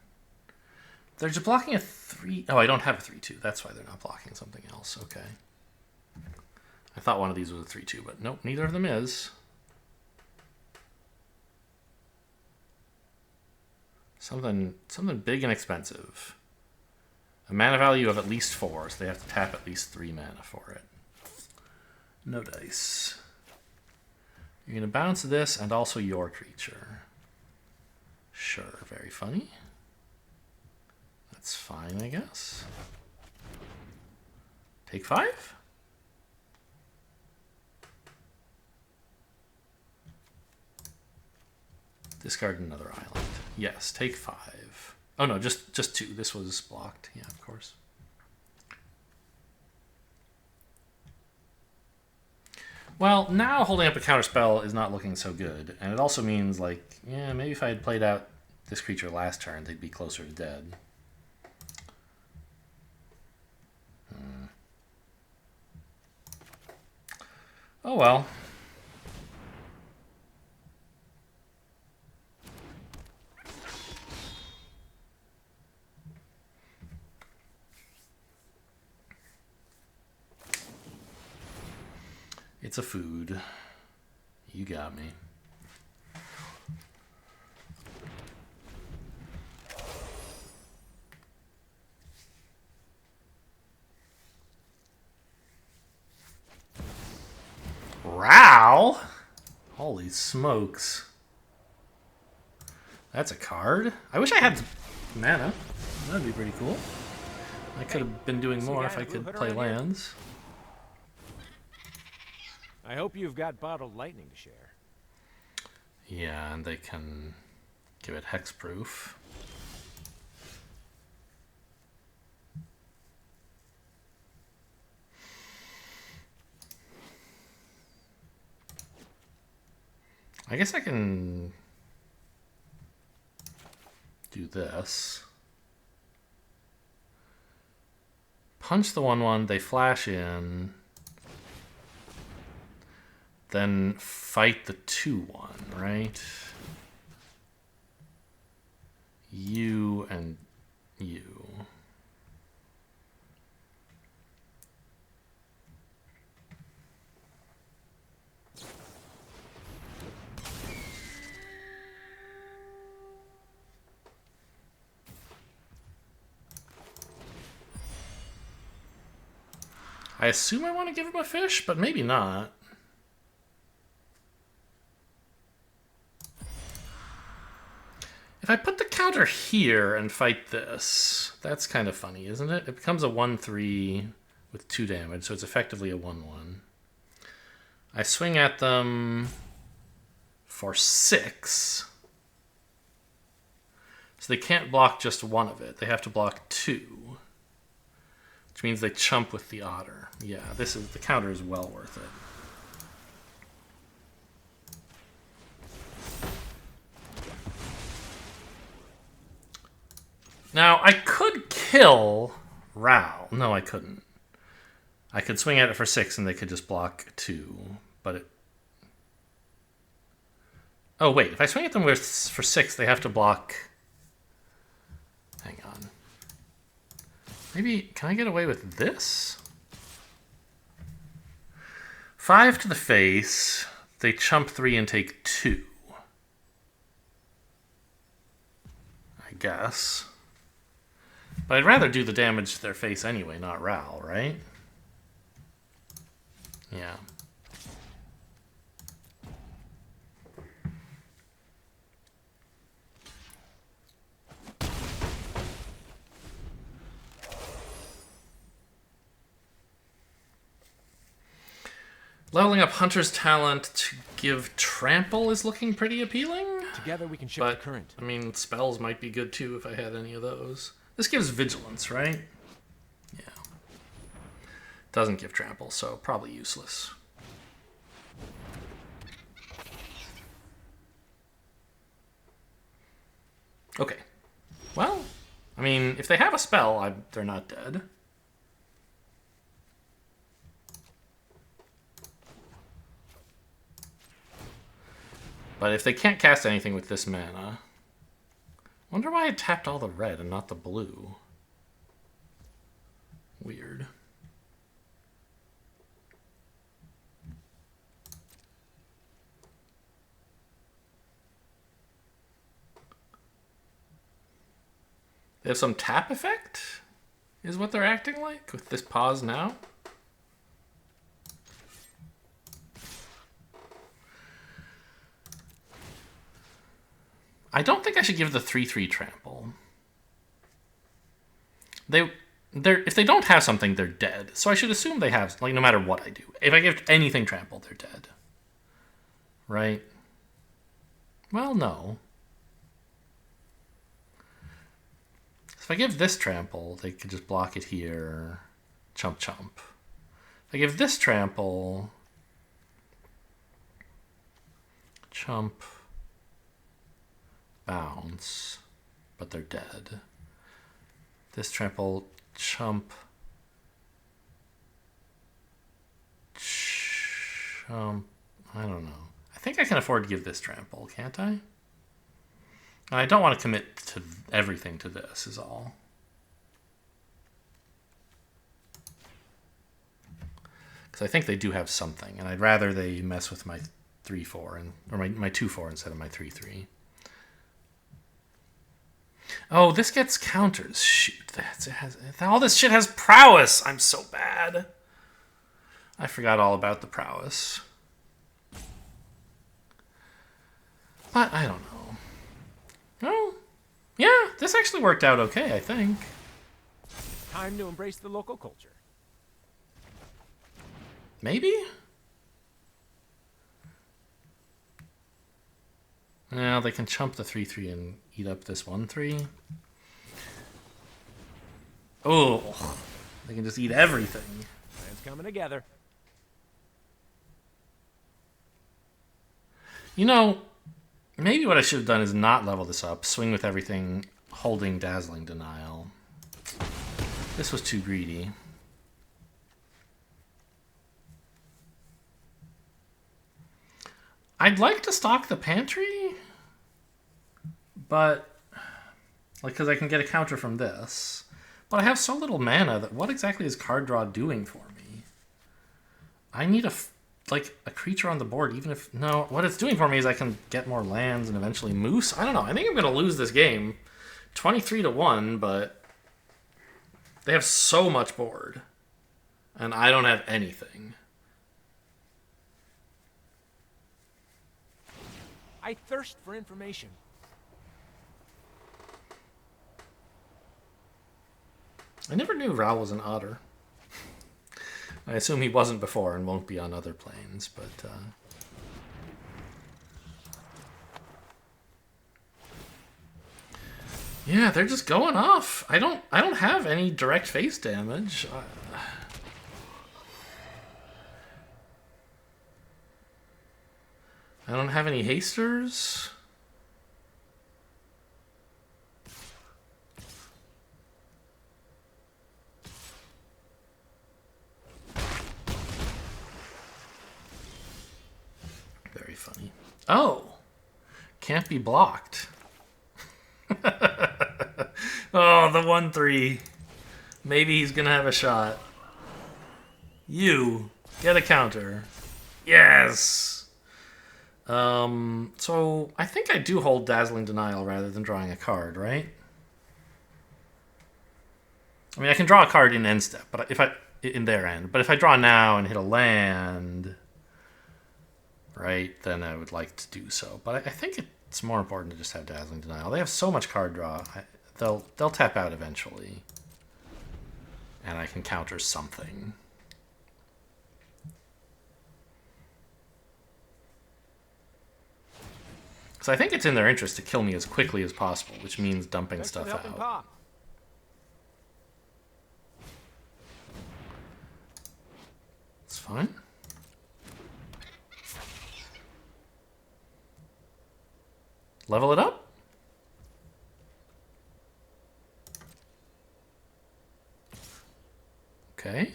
They're just blocking a 3... Oh, I don't have a 3-2. That's why they're not blocking something else. Okay. I thought one of these was a 3-2, but nope, neither of them is. Something big and expensive. A mana value of at least 4, so they have to tap at least 3 mana for it. No dice. You're going to bounce this and also your creature. Sure, very funny. That's fine, I guess. Take 5? Discard another island. Yes, take 5. Oh no, just 2. This was blocked. Yeah, of course. Well, now holding up a counterspell is not looking so good. And it also means, like, yeah, maybe if I had played out this creature last turn, they'd be closer to dead. Oh well. It's a food. You got me. Row? Holy smokes. That's a card? I wish I had mana. That'd be pretty cool. I could have been doing more if I could play lands. I hope you've got bottled lightning to share. Yeah, and they can give it hexproof. I guess I can do this. Punch the 1/1, they flash in. Then fight the 2/1, right? You and you. I assume I want to give him a fish, but maybe not. If I put the counter here and fight this, that's kind of funny, isn't it? It becomes a 1/3 with 2 damage, so it's effectively a 1/1. I swing at them for 6. So they can't block just one of it. They have to block 2. Which means they chump with the otter. Yeah, the counter is well worth it. Now, I could kill Rao. No, I couldn't. I could swing at it for 6 and they could just block 2. But it... Oh, wait. If I swing at them for 6, they have to block... Hang on. Maybe... Can I get away with this? 5 to the face. they chump 3 and take 2. I guess. But I'd rather do the damage to their face anyway, not Ral, right? Yeah. Leveling up Hunter's talent to give Trample is looking pretty appealing. Together we can shift But, the current. I mean, spells might be good too if I had any of those. This gives Vigilance, right? Yeah. Doesn't give Trample, so probably useless. Okay. Well, I mean, if they have a spell, they're not dead. But if they can't cast anything with this mana... Wonder why I tapped all the red and not the blue. Weird. They have some tap effect? Is what they're acting like with this pause now? I don't think I should give the 3/3 trample. If they don't have something, they're dead. So I should assume they have, like, no matter what I do. If I give anything trample, they're dead. Right? Well, no. If I give this trample, they could just block it here. Chump, chump. If I give this trample... Chump... Bounce, but they're dead. This trample, chump, chump. I don't know. I think I can afford to give this trample, can't I? I don't want to commit to everything to this, is all. Because I think they do have something, and I'd rather they mess with my 3/4 or my 2/4 instead of my 3/3. Oh, this gets counters. Shoot, all this shit has prowess. I'm so bad. I forgot all about the prowess. But I don't know. Oh, yeah, this actually worked out okay, I think. Time to embrace the local culture. Maybe? Now they can chump the 3/3 and eat up this 1/3. Oh, they can just eat everything. Plans coming together. You know, maybe what I should have done is not level this up, swing with everything, holding Dazzling Denial. This was too greedy. I'd like to stock the pantry, but, like, because I can get a counter from this. But I have so little mana that what exactly is card draw doing for me? I need a creature on the board, even if... No, what it's doing for me is I can get more lands and eventually moose. I don't know. I think I'm going to lose this game 23-1, but they have so much board, and I don't have anything. I thirst for information. I never knew Ral was an otter. I assume he wasn't before and won't be on other planes, but... Yeah, they're just going off. I don't have any direct face damage. I don't have any hasters. Very funny. Oh, can't be blocked. Oh, the 1/3. Maybe he's gonna have a shot. You get a counter. Yes. So I think I do hold Dazzling Denial rather than drawing a card, right? I mean, I can draw a card in end step, but if I in their end, but if I draw now and hit a land, right, then I would like to do so. But I think it's more important to just have Dazzling Denial. They have so much card draw. They'll tap out eventually, and I can counter something. So I think it's in their interest to kill me as quickly as possible, which means dumping Thanks for stuff helping out. Pop. It's fine. Level it up. Okay.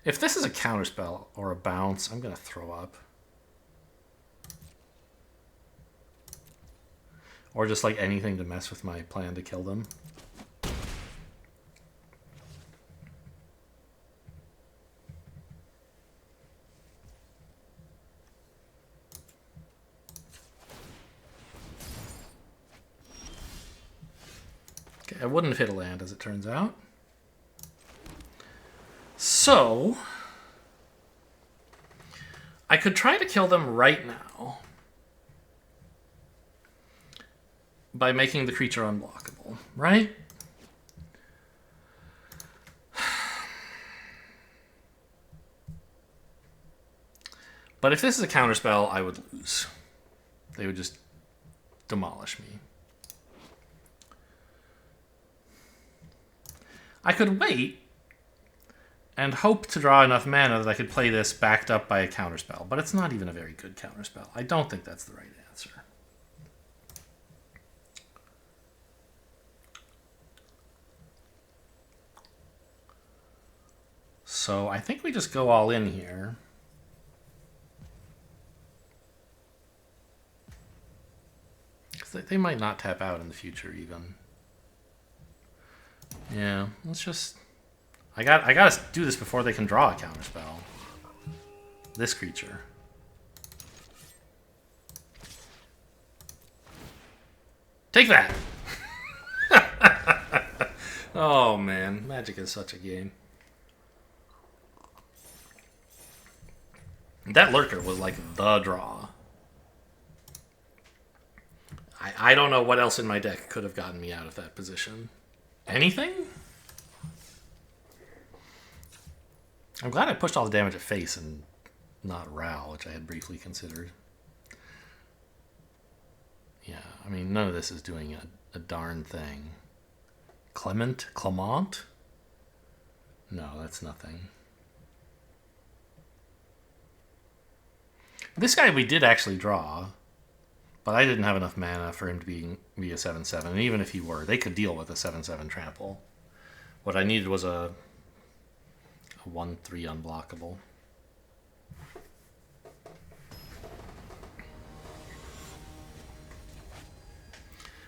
If this is a counterspell or a bounce, I'm going to throw up. Or just like anything to mess with my plan to kill them. Okay, I wouldn't have hit a land as it turns out. So, I could try to kill them right now by making the creature unblockable, right? But if this is a counterspell, I would lose. They would just demolish me. I could wait and hope to draw enough mana that I could play this backed up by a counterspell, but it's not even a very good counterspell. I don't think that's the right answer. So I think we just go all in here. They might not tap out in the future even. Yeah, let's just... I gotta do this before they can draw a counterspell. This creature. Take that! Oh man, Magic is such a game. That Lurker was like the draw. I don't know what else in my deck could have gotten me out of that position. Anything? I'm glad I pushed all the damage at face and not Ral, which I had briefly considered. Yeah, I mean, none of this is doing a darn thing. Clement? No, that's nothing. This guy we did actually draw, but I didn't have enough mana for him to be a 7/7. And even if he were, they could deal with a 7/7 trample. What I needed was a 1/3 unblockable.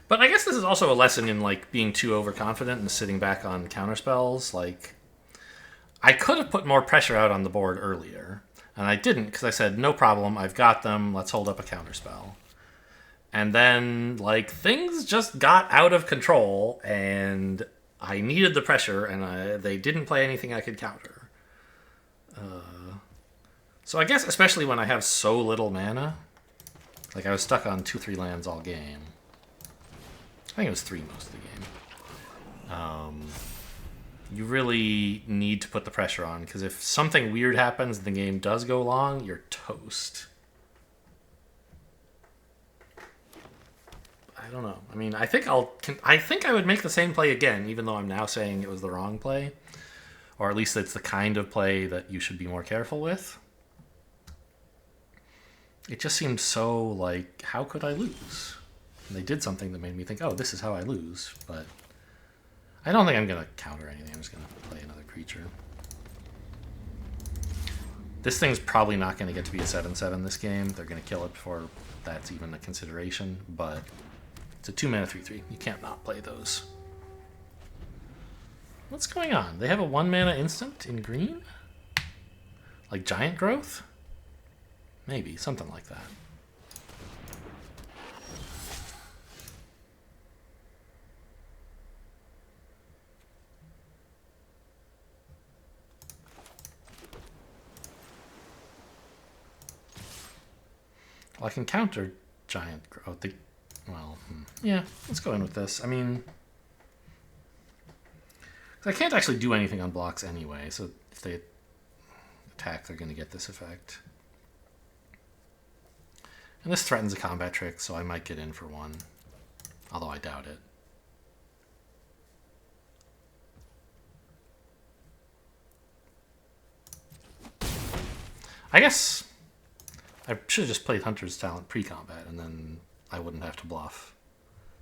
But I guess this is also a lesson in like being too overconfident and sitting back on counterspells. Like, I could have put more pressure out on the board earlier, and I didn't because I said, no problem, I've got them, let's hold up a counterspell. And then, like, things just got out of control, and I needed the pressure, and they didn't play anything I could counter. So I guess especially when I have so little mana, like I was stuck on 2-3 lands all game. I think it was 3 most of the game. You really need to put the pressure on, because if something weird happens and the game does go long, you're toast. I don't know. I mean, I think I would make the same play again, even though I'm now saying it was the wrong play. Or at least it's the kind of play that you should be more careful with. It just seemed so, like, how could I lose? And they did something that made me think, oh, this is how I lose. But I don't think I'm going to counter anything. I'm just going to play another creature. This thing's probably not going to get to be a 7/7 this game. They're going to kill it before that's even a consideration. But it's a 2-mana 3/3. You can't not play those. What's going on? They have a 1-mana instant in green? Like Giant Growth? Maybe, something like that. Well, I can counter giant growth. Well, yeah, let's go in with this. I mean, I can't actually do anything on blocks anyway, so if they attack, they're going to get this effect. And this threatens a combat trick, so I might get in for one. Although I doubt it. I guess I should have just played Hunter's Talent pre-combat, and then I wouldn't have to bluff.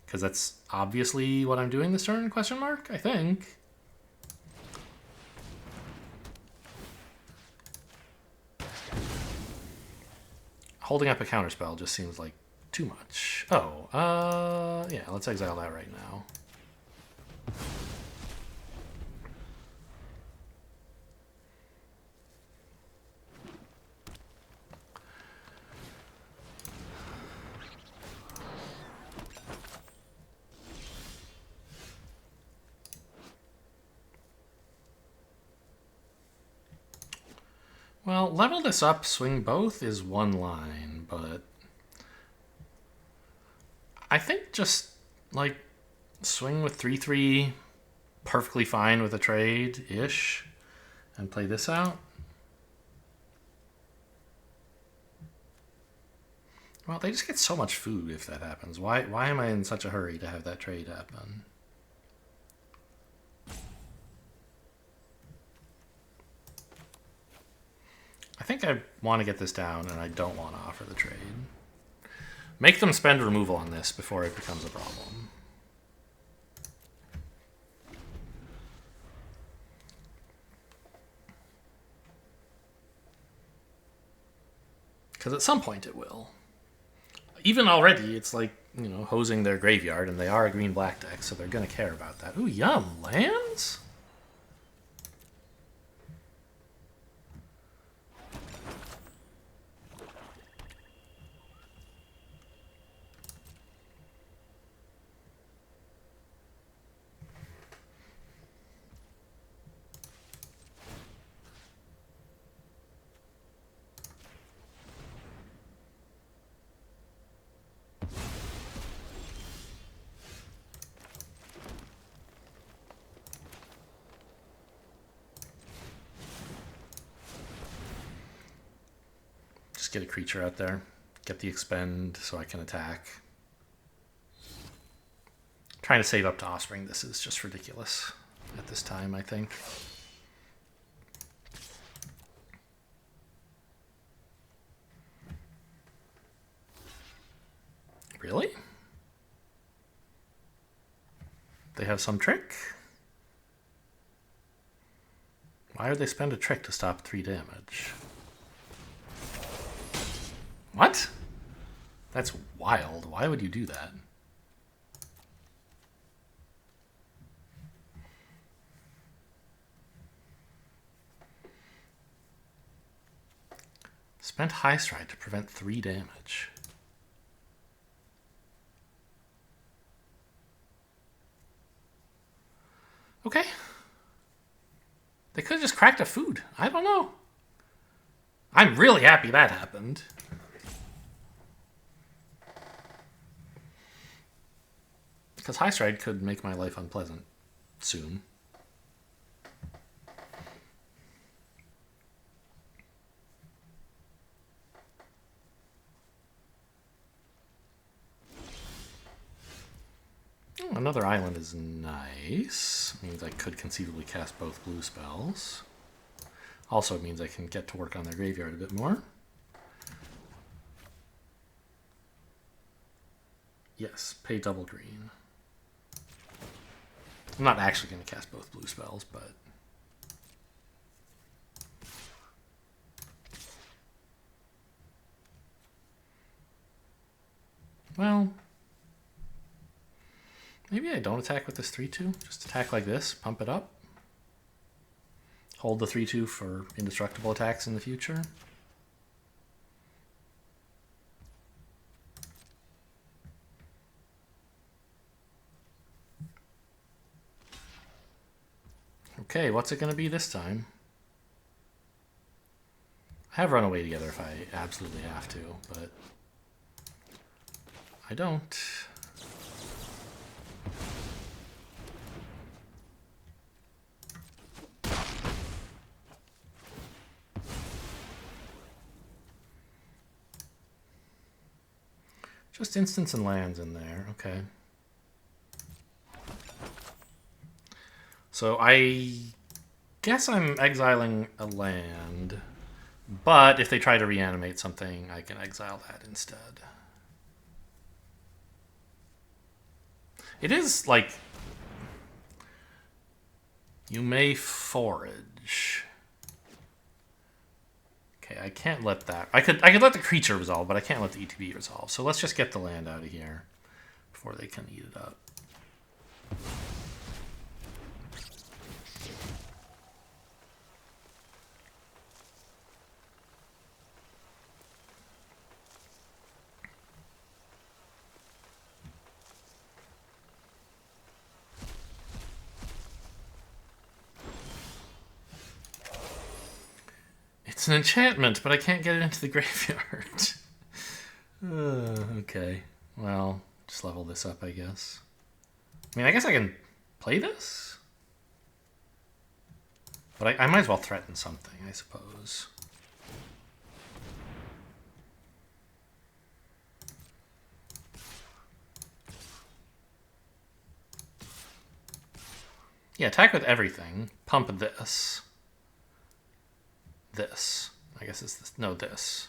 Because that's obviously what I'm doing this turn, question mark, I think. Holding up a counterspell just seems like too much. Oh, yeah, let's exile that right now. Well, level this up, swing both is one line, but I think just, like, swing with 3/3, perfectly fine with a trade-ish, and play this out. Well, they just get so much food if that happens. Why am I in such a hurry to have that trade happen? I think I want to get this down, and I don't want to offer the trade. Make them spend removal on this before it becomes a problem. Because at some point it will. Even already, it's like, you know, hosing their graveyard, and they are a green-black deck, so they're going to care about that. Ooh, yum! Lands? Get a creature out there, get the expend so I can attack. Trying to save up to Offspring, this is just ridiculous at this time, I think. Really? They have some trick? Why would they spend a trick to stop 3 damage? What? That's wild. Why would you do that? Spent High Stride to prevent 3 damage. Okay. They could have just cracked a food. I don't know. I'm really happy that happened. Because High Stride could make my life unpleasant soon. Oh, another island is nice. Means I could conceivably cast both blue spells. Also means I can get to work on their graveyard a bit more. Yes, pay double green. I'm not actually going to cast both blue spells, but... Well... Maybe I don't attack with this 3/2. Just attack like this, pump it up. Hold the 3/2 for indestructible attacks in the future. Okay, what's it going to be this time? I have run away together if I absolutely have to, but I don't. Just instants and lands in there. Okay. So I guess I'm exiling a land, but if they try to reanimate something, I can exile that instead. It is like you may forage. Okay, I can't let that. I could let the creature resolve, but I can't let the ETB resolve. So let's just get the land out of here before they can eat it up. It's an enchantment, but I can't get it into the graveyard. Okay. Well, just level this up, I guess. I mean, I guess I can play this? But I might as well threaten something, I suppose. Yeah, attack with everything. Pump this. This. I guess it's this. No, this.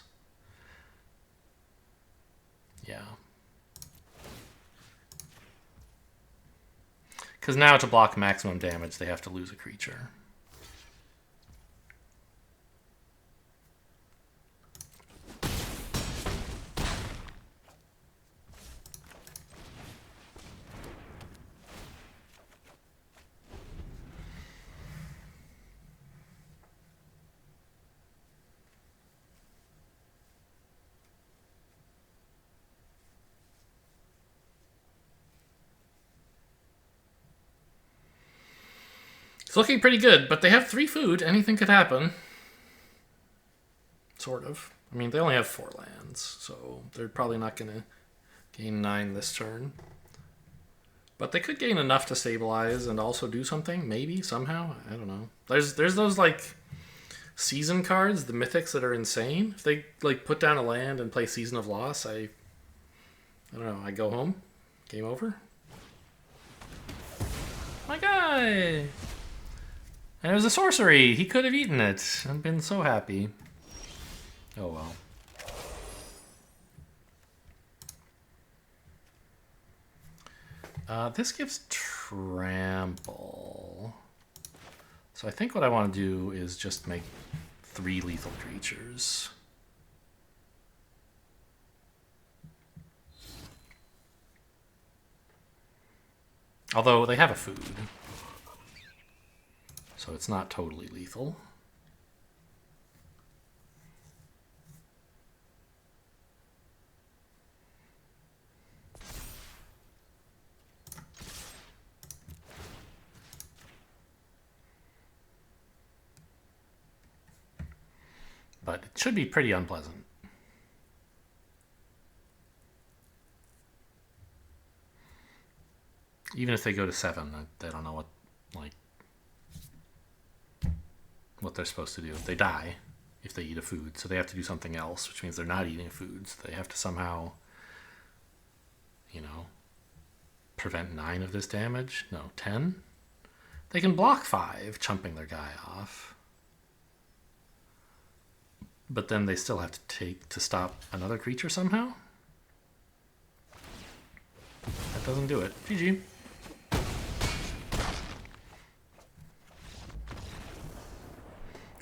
Yeah. Because now to block maximum damage, they have to lose a creature. It's looking pretty good, but they have 3 food. Anything could happen. Sort of. I mean, they only have 4 lands, so they're probably not going to gain 9 this turn. But they could gain enough to stabilize and also do something, maybe, somehow. I don't know. There's those, like, season cards, the mythics that are insane. If they, like, put down a land and play Season of Loss, I don't know, I go home. Game over. My guy! And it was a sorcery. He could have eaten it and been so happy. Oh well. This gives trample. So I think what I want to do is just make 3 lethal creatures. Although they have a food. So it's not totally lethal. But it should be pretty unpleasant. Even if they go to 7, they don't know what they're supposed to do. They die if they eat a food, so they have to do something else, which means they're not eating food. So they have to somehow, prevent 9 of this damage. No, 10? They can block 5, chumping their guy off. But then they still have to stop another creature somehow? That doesn't do it. GG.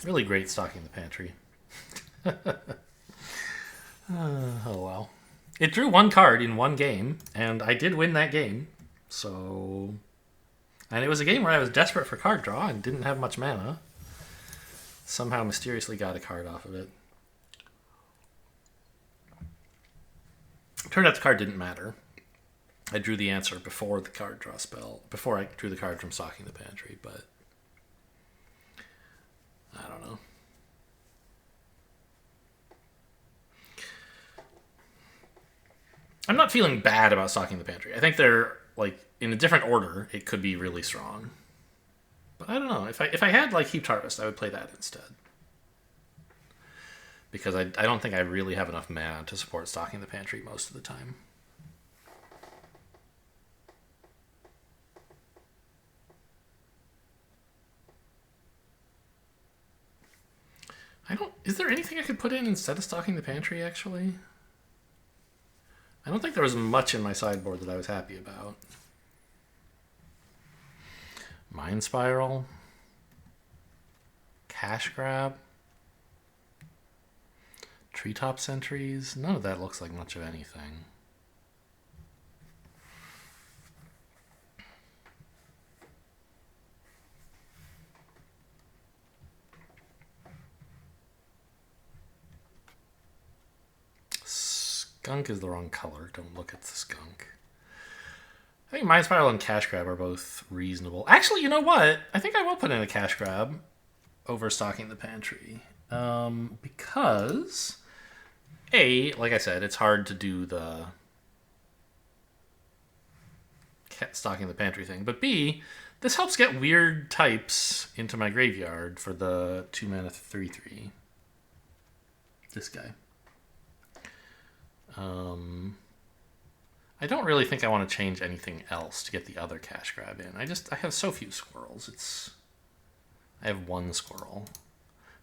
Really great stocking the pantry. Oh well. It drew 1 card in 1 game, and I did win that game. So... And it was a game where I was desperate for card draw and didn't have much mana. Somehow mysteriously got a card off of it. Turned out the card didn't matter. I drew the answer before the card draw spell, before I drew the card from stocking the pantry, but I don't know. I'm not feeling bad about stocking the pantry. I think they're, like, in a different order, it could be really strong. But I don't know. If I had, like, Heaped Harvest, I would play that instead. Because I don't think I really have enough mana to support stocking the pantry most of the time. Is there anything I could put in instead of stocking the pantry, actually? I don't think there was much in my sideboard that I was happy about. Mind Spiral. Cash Grab. Treetop Sentries. None of that looks like much of anything. Skunk is the wrong color. Don't look at the skunk. I think Mind Spiral and Cash Grab are both reasonable. Actually, you know what? I think I will put in a Cash Grab over stocking the pantry. Because, A, like I said, it's hard to do the stocking the pantry thing. But B, this helps get weird types into my graveyard for the 2-mana 3/3. This guy. I don't really think I want to change anything else to get the other Cash Grab in. I have so few squirrels. I have one squirrel.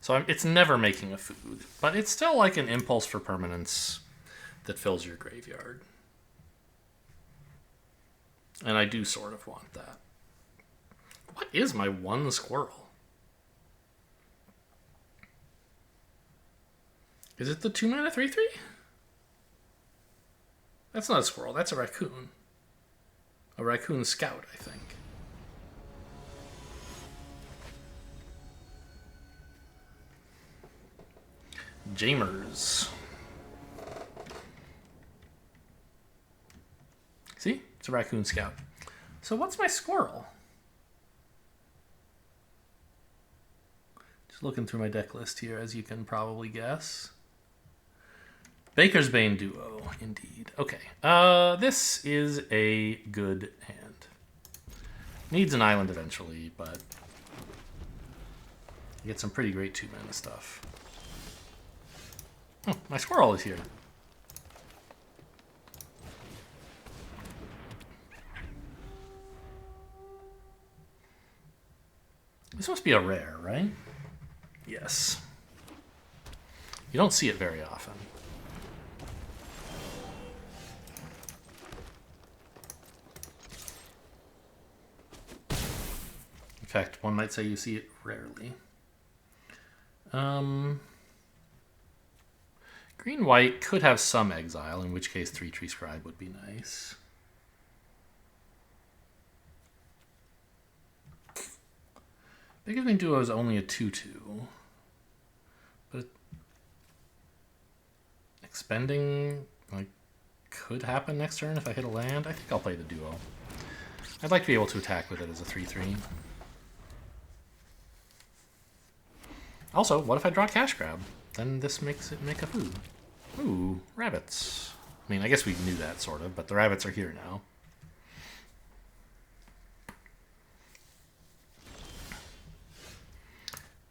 So it's never making a food. But it's still like an impulse for permanence that fills your graveyard. And I do sort of want that. What is my one squirrel? Is it the 2-mana 3/3? That's not a squirrel, that's a raccoon. A raccoon scout, I think. Jamers. See? It's a raccoon scout. So what's my squirrel? Just looking through my deck list here, as you can probably guess. Baker's Bane Duo, indeed. Okay, this is a good hand. Needs an island eventually, but you get some pretty great 2-mana stuff. Oh, my squirrel is here. This must be a rare, right? Yes. You don't see it very often. In fact, one might say you see it rarely. Green-white could have some exile, in which case 3-Tree Scribe would be nice. Baker's Bane Duo is only a 2/2. But expending could happen next turn if I hit a land. I think I'll play the Duo. I'd like to be able to attack with it as a 3/3. Also, what if I draw Cash Grab? Then this makes it make a food. Ooh, rabbits. I mean, I guess we knew that, sort of, but the rabbits are here now.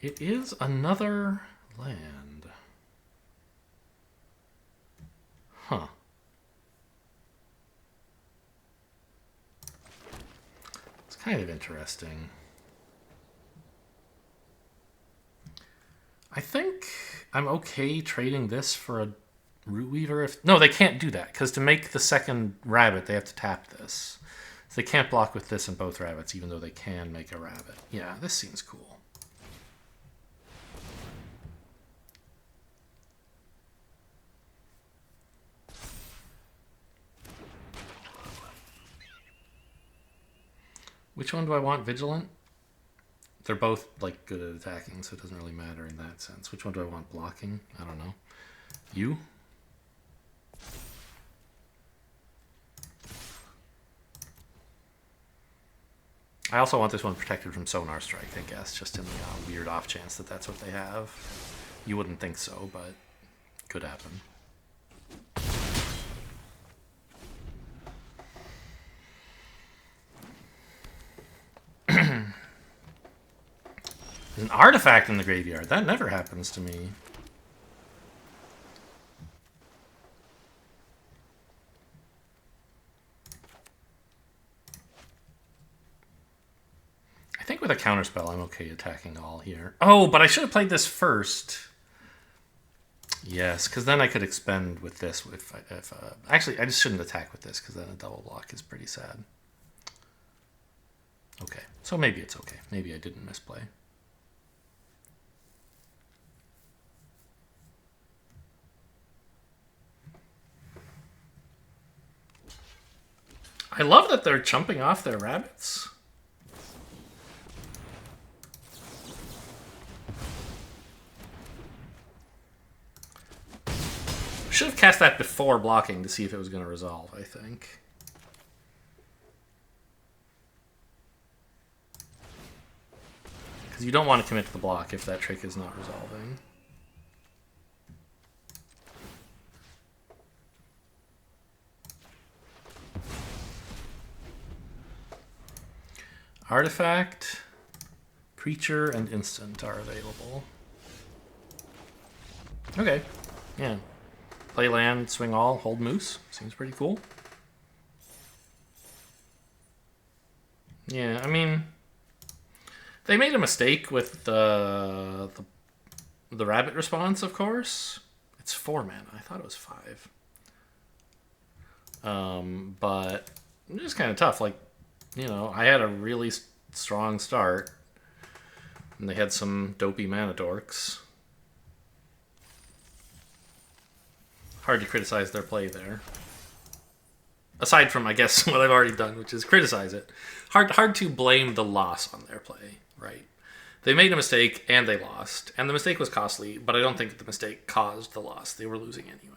It is another land. Huh. It's kind of interesting. I think I'm okay trading this for a Root Weaver. No, they can't do that, because to make the second rabbit, they have to tap this. So they can't block with this and both rabbits, even though they can make a rabbit. Yeah, this seems cool. Which one do I want? Vigilant? They're both good at attacking, so it doesn't really matter in that sense. Which one do I want blocking? I don't know. You? I also want this one protected from Sonar Strike, I guess, just in the weird off chance that that's what they have. You wouldn't think so, but could happen. An artifact in the graveyard. That never happens to me. I think with a counterspell, I'm okay attacking all here. Oh, but I should have played this first. Yes, because then I could expend with this. Actually, I just shouldn't attack with this because then a double block is pretty sad. Okay, so maybe it's okay. Maybe I didn't misplay. I love that they're chumping off their rabbits. Should have cast that before blocking to see if it was going to resolve, I think. Because you don't want to commit to the block if that trick is not resolving. Artifact, creature, and instant are available. Okay, yeah. Play land, swing all, hold moose. Seems pretty cool. Yeah, I mean, they made a mistake with the rabbit response, of course. It's 4 mana. I thought it was 5. But it's just kind of tough. Like, you know, I had a really strong start, and they had some dopey mana dorks. Hard to criticize their play there. Aside from, I guess, what I've already done, which is criticize it. Hard to blame the loss on their play, right? They made a mistake, and they lost. And the mistake was costly, but I don't think the mistake caused the loss. They were losing anyway.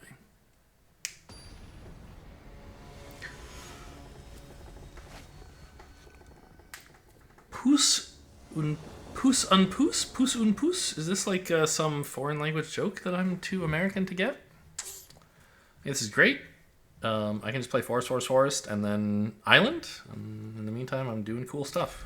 Puss un puss? Is this like some foreign language joke that I'm too American to get? This is great. I can just play forest, and then island. In the meantime, I'm doing cool stuff.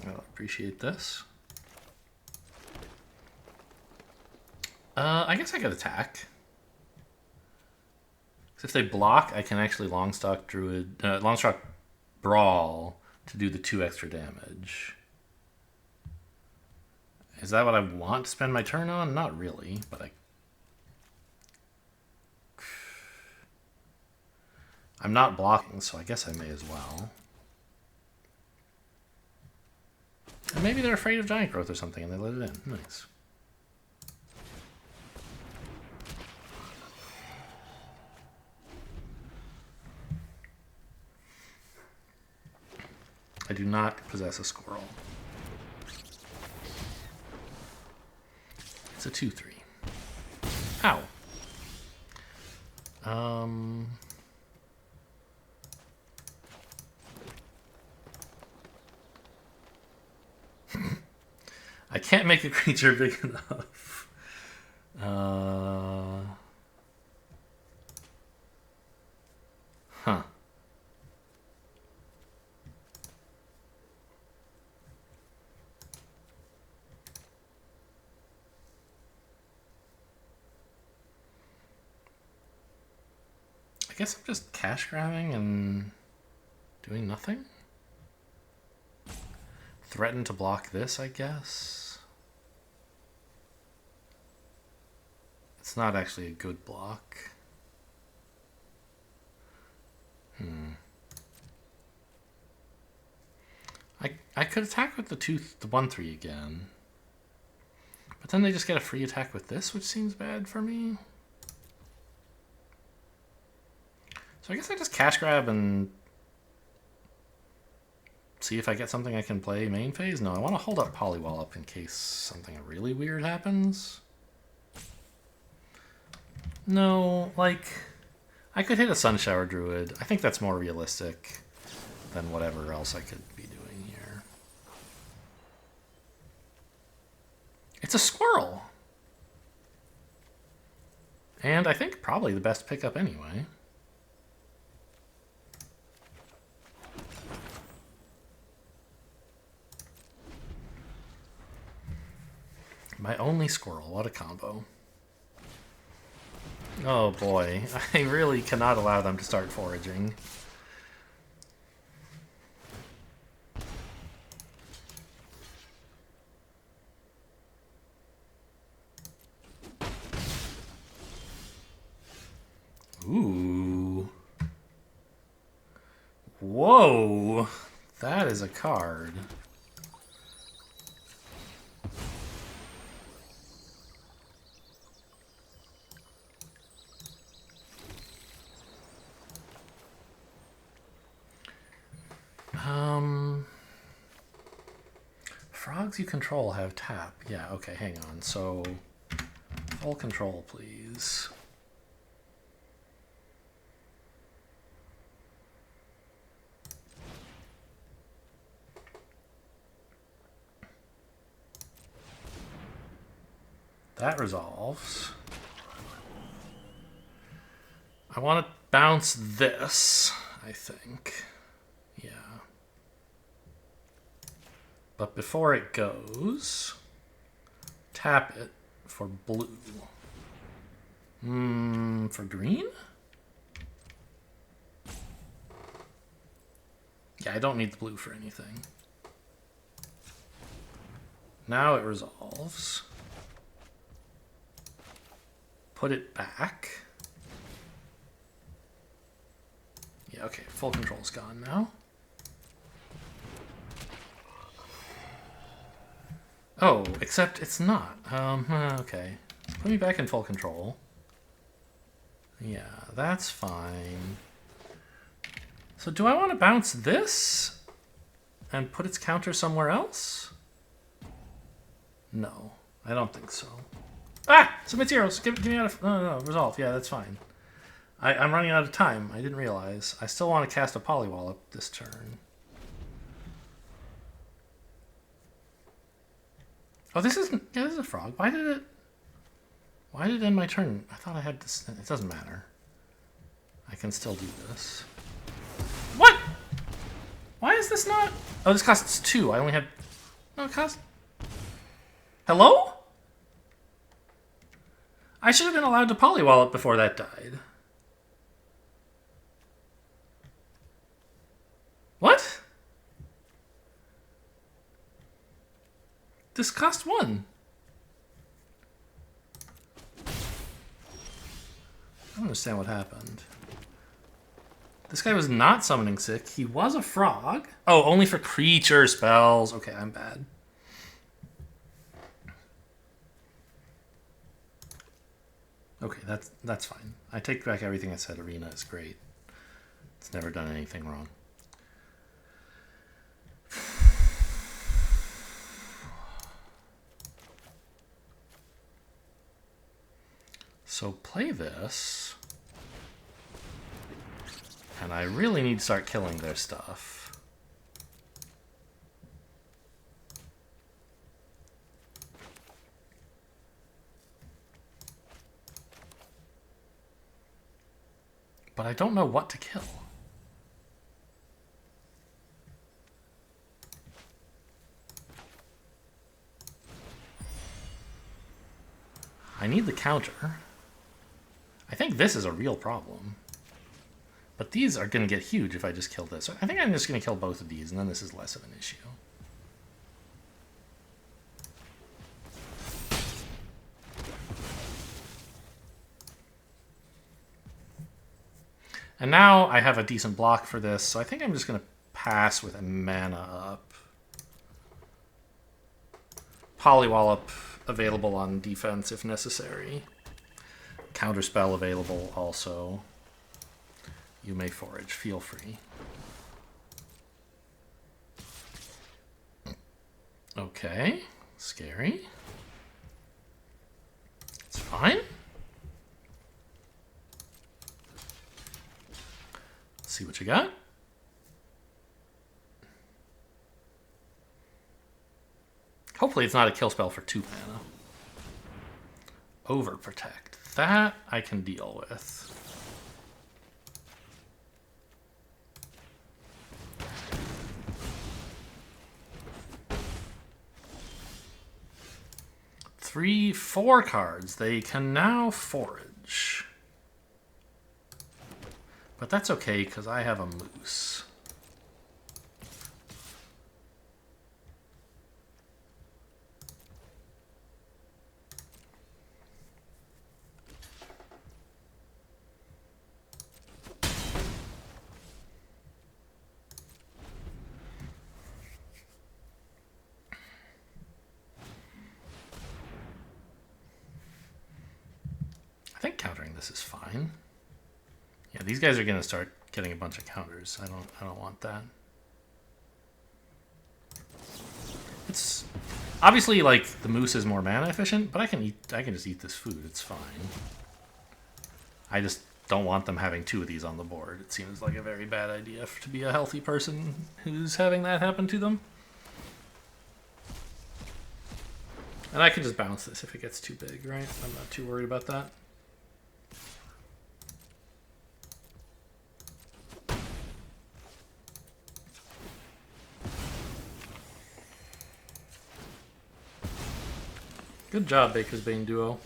I'll appreciate this. I guess I could attack. If they block, I can actually Longstock Druid, Longstock Brawl to do the 2 extra damage. Is that what I want to spend my turn on? Not really, but I'm not blocking, so I guess I may as well. And maybe they're afraid of Giant Growth or something and they let it in. Nice. I do not possess a squirrel. It's a 2/3. Ow. I can't make a creature big enough. Huh. I guess I'm just cash grabbing and doing nothing. Threaten to block this, I guess. It's not actually a good block. I could attack with the 1/3 again. But then they just get a free attack with this, which seems bad for me. So I guess I just cash grab and see if I get something I can play main phase. No, I want to hold up Polywall up in case something really weird happens. No, like, I could hit a Sunshower Druid. I think that's more realistic than whatever else I could be doing here. It's a squirrel. And I think probably the best pickup anyway. My only squirrel. What a combo. Oh boy. I really cannot allow them to start foraging. Ooh. Whoa. That is a card. Frogs you control have tap. Yeah, okay, hang on. So, full control, please. That resolves. I want to bounce this, I think. Yeah. But before it goes, tap it for blue. For green? Yeah, I don't need the blue for anything. Now it resolves. Put it back. Yeah, okay, full control's gone now. Oh, except it's not. Okay. Put me back in full control. Yeah, that's fine. So do I want to bounce this and put its counter somewhere else? No, I don't think so. Ah! Submit zeros! Give me out of... No, resolve. Yeah, that's fine. I'm running out of time. I didn't realize. I still want to cast a Polywallop this turn. Oh, this isn't... Yeah, this is a frog. Why did it end my turn? I thought I had this... It doesn't matter. I can still do this. What? Why is this not... Oh, this costs 2. I only had... No, it costs... Hello? I should have been allowed to Polywallop before that died. What? This cost 1. I don't understand what happened. This guy was not summoning sick. He was a frog. Oh, only for creature spells. Okay, I'm bad. Okay, that's fine. I take back everything I said. Arena is great. It's never done anything wrong. So play this. And I really need to start killing their stuff. But I don't know what to kill. I need the counter. I think this is a real problem. But these are going to get huge if I just kill this. So I think I'm just going to kill both of these, and then this is less of an issue. And now I have a decent block for this, so I think I'm just going to pass with a mana up. Polywallop available on defense if necessary. Counterspell available also. You may forage. Feel free. Okay. Scary. It's fine. Let's see what you got. Hopefully it's not a kill spell for 2 mana. Overprotect. That I can deal with. Three, 4 cards. They can now forage. But that's okay, because I have a moose. I think countering this is fine. Yeah, these guys are going to start getting a bunch of counters. I don't want that. It's obviously like the moose is more mana efficient, but I can just eat this food. It's fine. I just don't want them having 2 of these on the board. It seems like a very bad idea to be a healthy person who's having that happen to them. And I can just bounce this if it gets too big, right? I'm not too worried about that. Good job, Baker's Bane duo.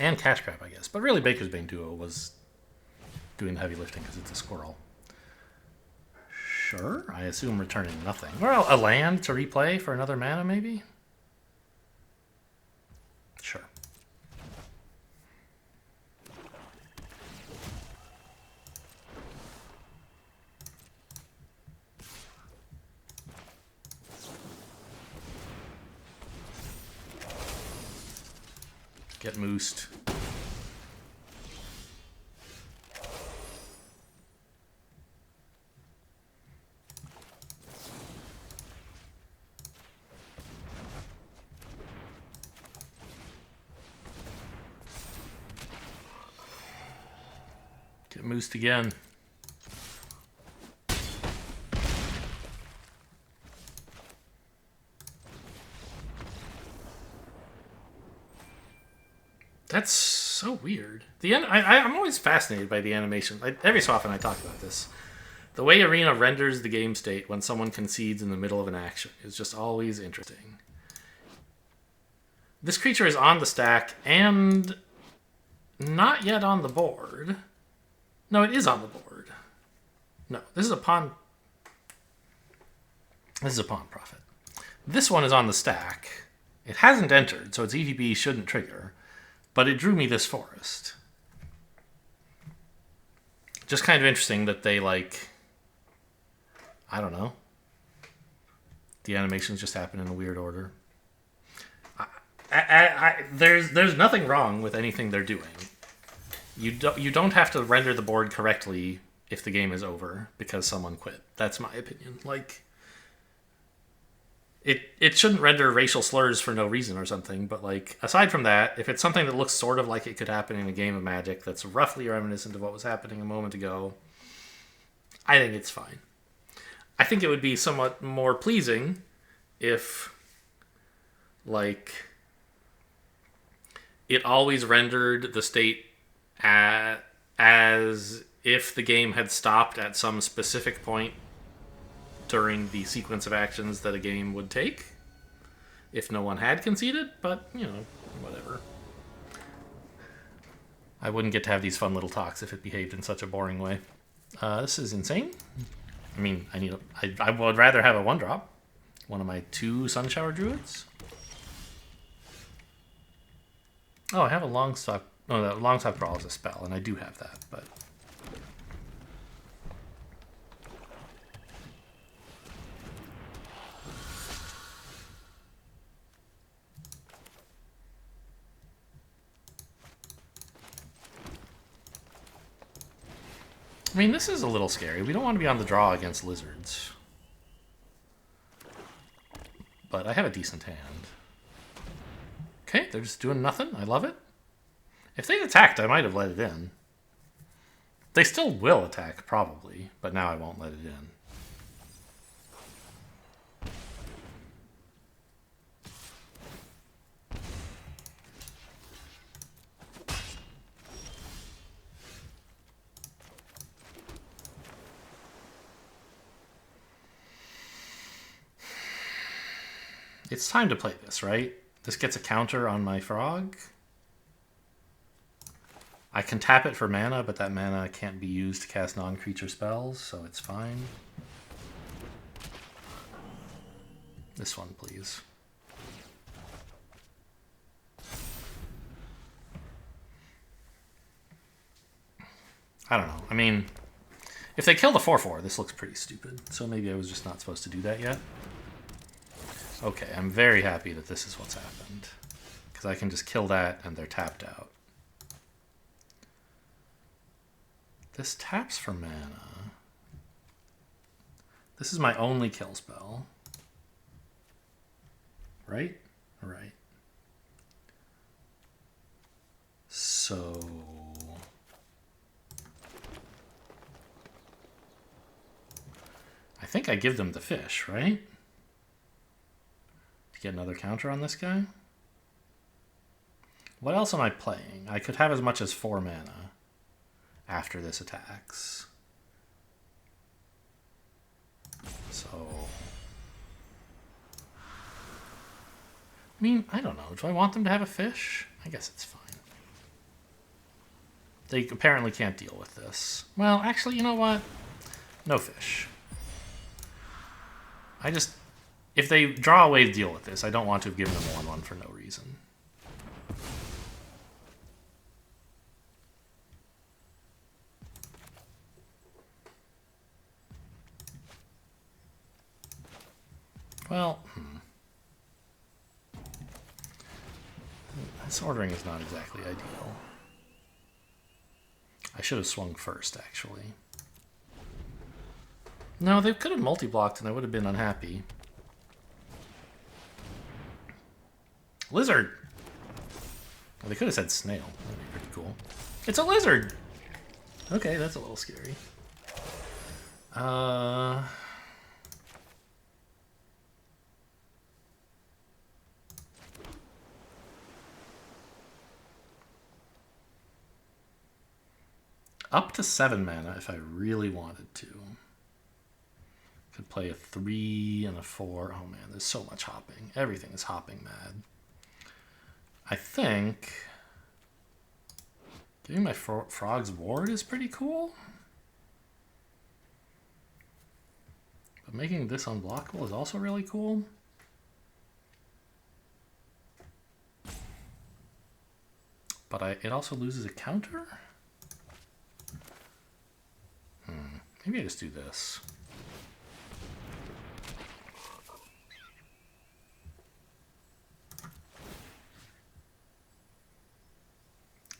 And Cash Crab, I guess. But really, Baker's Bane duo was doing the heavy lifting because it's a squirrel. Sure, I assume returning nothing. Well, a land to replay for another mana, maybe? Sure. Get moosed. Get moosed again. That's so weird. I'm always fascinated by the animation. Every so often I talk about this. The way Arena renders the game state when someone concedes in the middle of an action is just always interesting. This creature is on the stack and not yet on the board. No, it is on the board. No, this is a pawn. This is a pawn profit. This one is on the stack. It hasn't entered, so its ETB shouldn't trigger. But it drew me this forest. Just kind of interesting that they, like, I don't know. The animations just happen in a weird order. There's nothing wrong with anything they're doing. You don't have to render the board correctly if the game is over because someone quit. That's my opinion. Like, it shouldn't render racial slurs for no reason or something, but like aside from that, if it's something that looks sort of like it could happen in a game of Magic that's roughly reminiscent of what was happening a moment ago, I think it's fine. I think it would be somewhat more pleasing if, like, it always rendered the state as if the game had stopped at some specific point during the sequence of actions that a game would take if no one had conceded, but, you know, whatever. I wouldn't get to have these fun little talks if it behaved in such a boring way. This is insane. I mean, I would rather have a 1-drop. One of my 2 Sunshower Druids. Oh, I have a Longstock. Oh, that Longstock Brawl is a spell, and I do have that, but... I mean, this is a little scary. We don't want to be on the draw against lizards. But I have a decent hand. Okay, they're just doing nothing. I love it. If they'd attacked, I might have let it in. They still will attack, probably, but now I won't let it in. It's time to play this, right? This gets a counter on my frog. I can tap it for mana, but that mana can't be used to cast non-creature spells, so it's fine. This one, please. I don't know. I mean, if they kill the 4/4, this looks pretty stupid. So maybe I was just not supposed to do that yet. Okay, I'm very happy that this is what's happened. Because I can just kill that and they're tapped out. This taps for mana. This is my only kill spell. Right? Right. So... I think I give them the fish, right? To get another counter on this guy? What else am I playing? I could have as much as 4 mana after this attacks. So... I mean, I don't know. Do I want them to have a fish? I guess it's fine. They apparently can't deal with this. Well, actually, you know what? No fish. I just... If they draw a way to deal with this, I don't want to have given them 1/1 for no reason. Well, this ordering is not exactly ideal. I should have swung first, actually. No, they could have multi-blocked and I would have been unhappy. Lizard! Well, they could have said snail. That would be pretty cool. It's a lizard! Okay, that's a little scary. Up to 7 mana if I really wanted to. Could play a 3 and a 4. Oh man, there's so much hopping. Everything is hopping mad. I think giving my frog's ward is pretty cool. But making this unblockable is also really cool. But it also loses a counter? Maybe I just do this.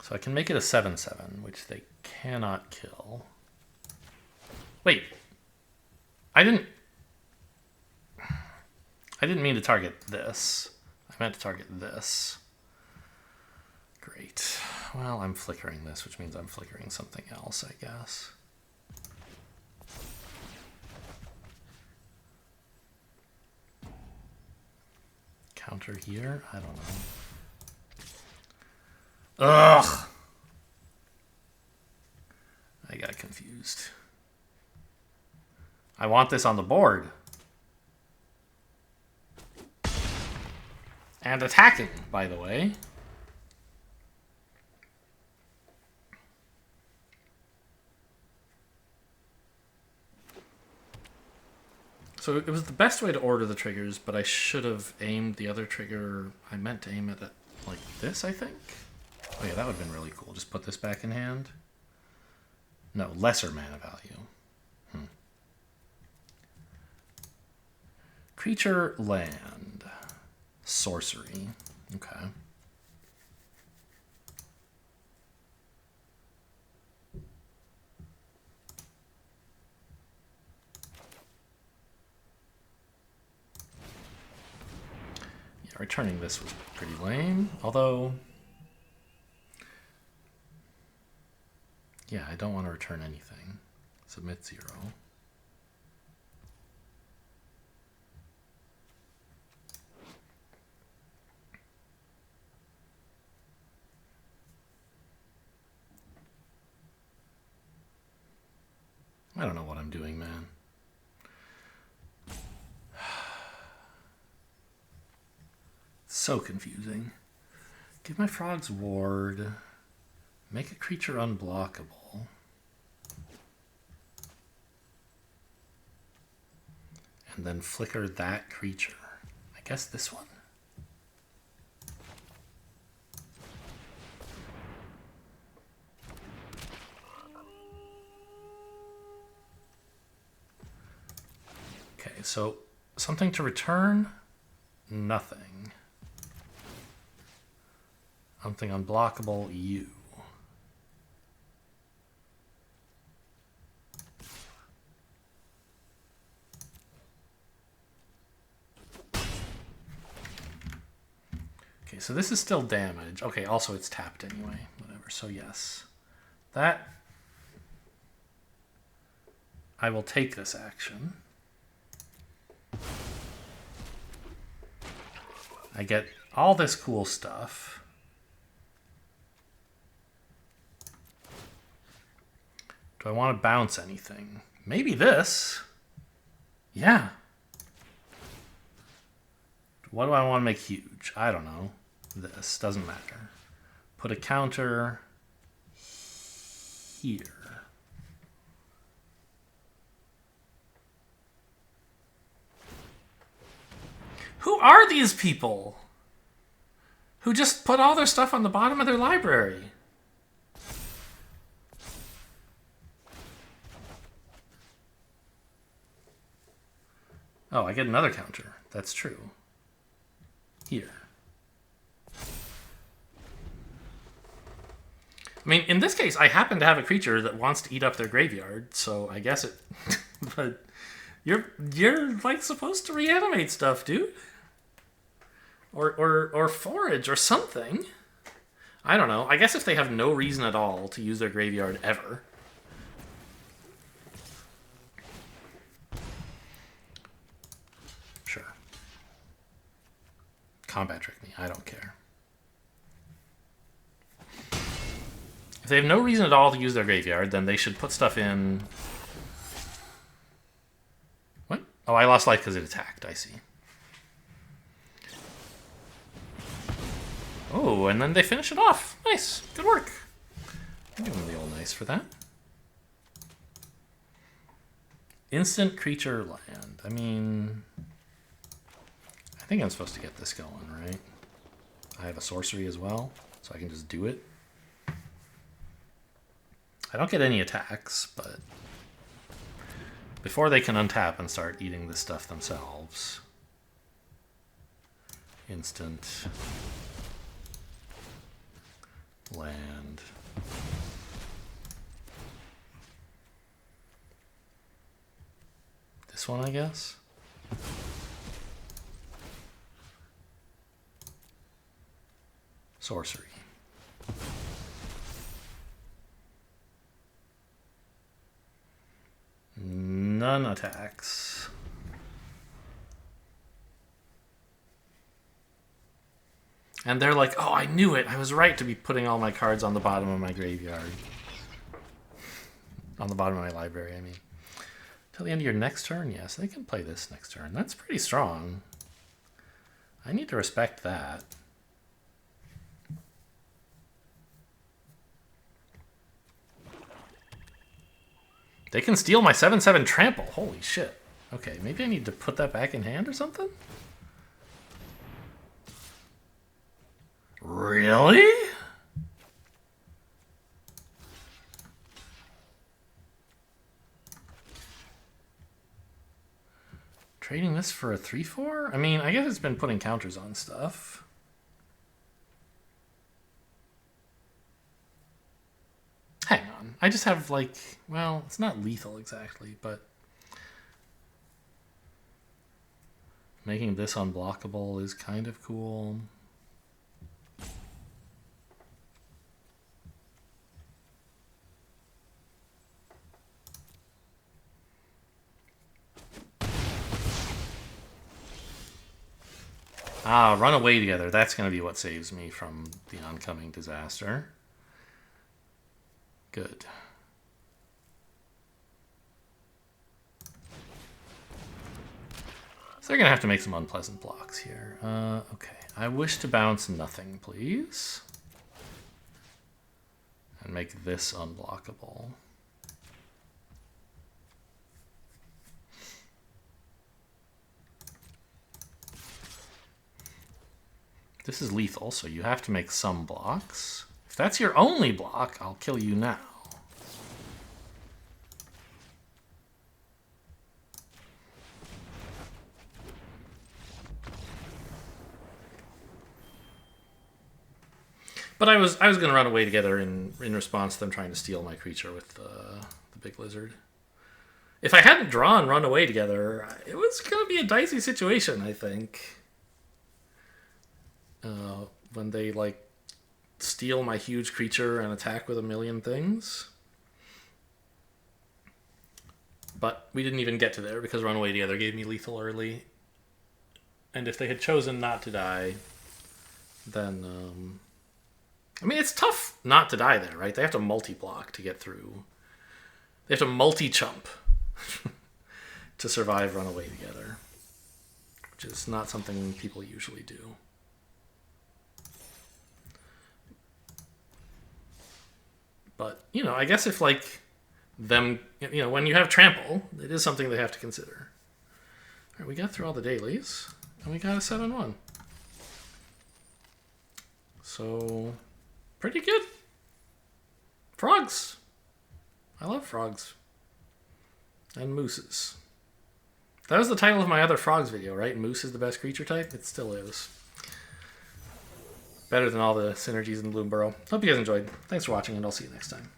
So I can make it a 7/7, which they cannot kill. Wait. I didn't mean to target this. I meant to target this. Great. Well, I'm flickering this, which means I'm flickering something else, I guess. Counter here? I don't know. Ugh! I got confused. I want this on the board. And attacking, by the way. So it was the best way to order the triggers, but I should have aimed the other trigger. I meant to aim it at like this, I think. Oh yeah, that would have been really cool. Just put this back in hand. No, lesser mana value. Creature, land. Sorcery. Okay. Yeah, returning this was pretty lame. Although... Yeah, I don't want to return anything. Submit 0. I don't know what I'm doing, man. So confusing. Give my frogs ward. Make a creature unblockable. And then flicker that creature. I guess this one? Okay, so something to return? Nothing. Something unblockable, you. Okay, so this is still damage. Okay, also it's tapped anyway. Whatever, so yes. That... I will take this action. I get all this cool stuff. Do I want to bounce anything? Maybe this. Yeah. What do I want to make huge? I don't know. This doesn't matter. Put a counter here. Who are these people who just put all their stuff on the bottom of their library? Oh, I get another counter. That's true. Here. I mean, in this case, I happen to have a creature that wants to eat up their graveyard, so I guess it... But you're like supposed to reanimate stuff, dude. Or forage or something. I don't know. I guess if they have no reason at all to use their graveyard ever... Sure. Combat trick me. I don't care. If they have no reason at all to use their graveyard, then they should put stuff in... What? Oh, I lost life because it attacked. I see. Oh, and then they finish it off. Nice. Good work. I'm giving them the old nice for that. Instant creature land. I mean... I think I'm supposed to get this going, right? I have a sorcery as well, so I can just do it. I don't get any attacks, but... Before they can untap and start eating this stuff themselves... Instant... Land... This one, I guess? Sorcery. None attacks. And they're like, oh, I knew it. I was right to be putting all my cards on the bottom of my graveyard. On the bottom of my library, I mean. Till the end of your next turn? Yes, they can play this next turn. That's pretty strong. I need to respect that. They can steal my 7/7 trample. Holy shit. Okay, maybe I need to put that back in hand or something? Really? Trading this for a 3/4? I mean, I guess it's been putting counters on stuff. Hang on. I just have, like... Well, it's not lethal exactly, but... Making this unblockable is kind of cool. Ah, run away together. That's going to be what saves me from the oncoming disaster. Good. So they're going to have to make some unpleasant blocks here. Okay. I wish to bounce nothing, please. And make this unblockable. This is lethal, so you have to make some blocks. If that's your only block, I'll kill you now. But I was going to run away together in response to them trying to steal my creature with the big lizard. If I hadn't drawn run away together, it was going to be a dicey situation, I think. When they, like, steal my huge creature and attack with a million things. But we didn't even get to there because run away together gave me lethal early. And if they had chosen not to die, then... I mean, it's tough not to die there, right? They have to multi-block to get through. They have to multi-chump to survive run away together. Which is not something people usually do. But, you know, I guess if, like, them... You know, when you have trample, it is something they have to consider. All right, we got through all the dailies. And we got a 7-1. So... pretty good. Frogs. I love frogs. And mooses. That was the title of my other frogs video, right? Moose is the best creature type? It still is. Better than all the synergies in Bloomburrow. Hope you guys enjoyed. Thanks for watching, and I'll see you next time.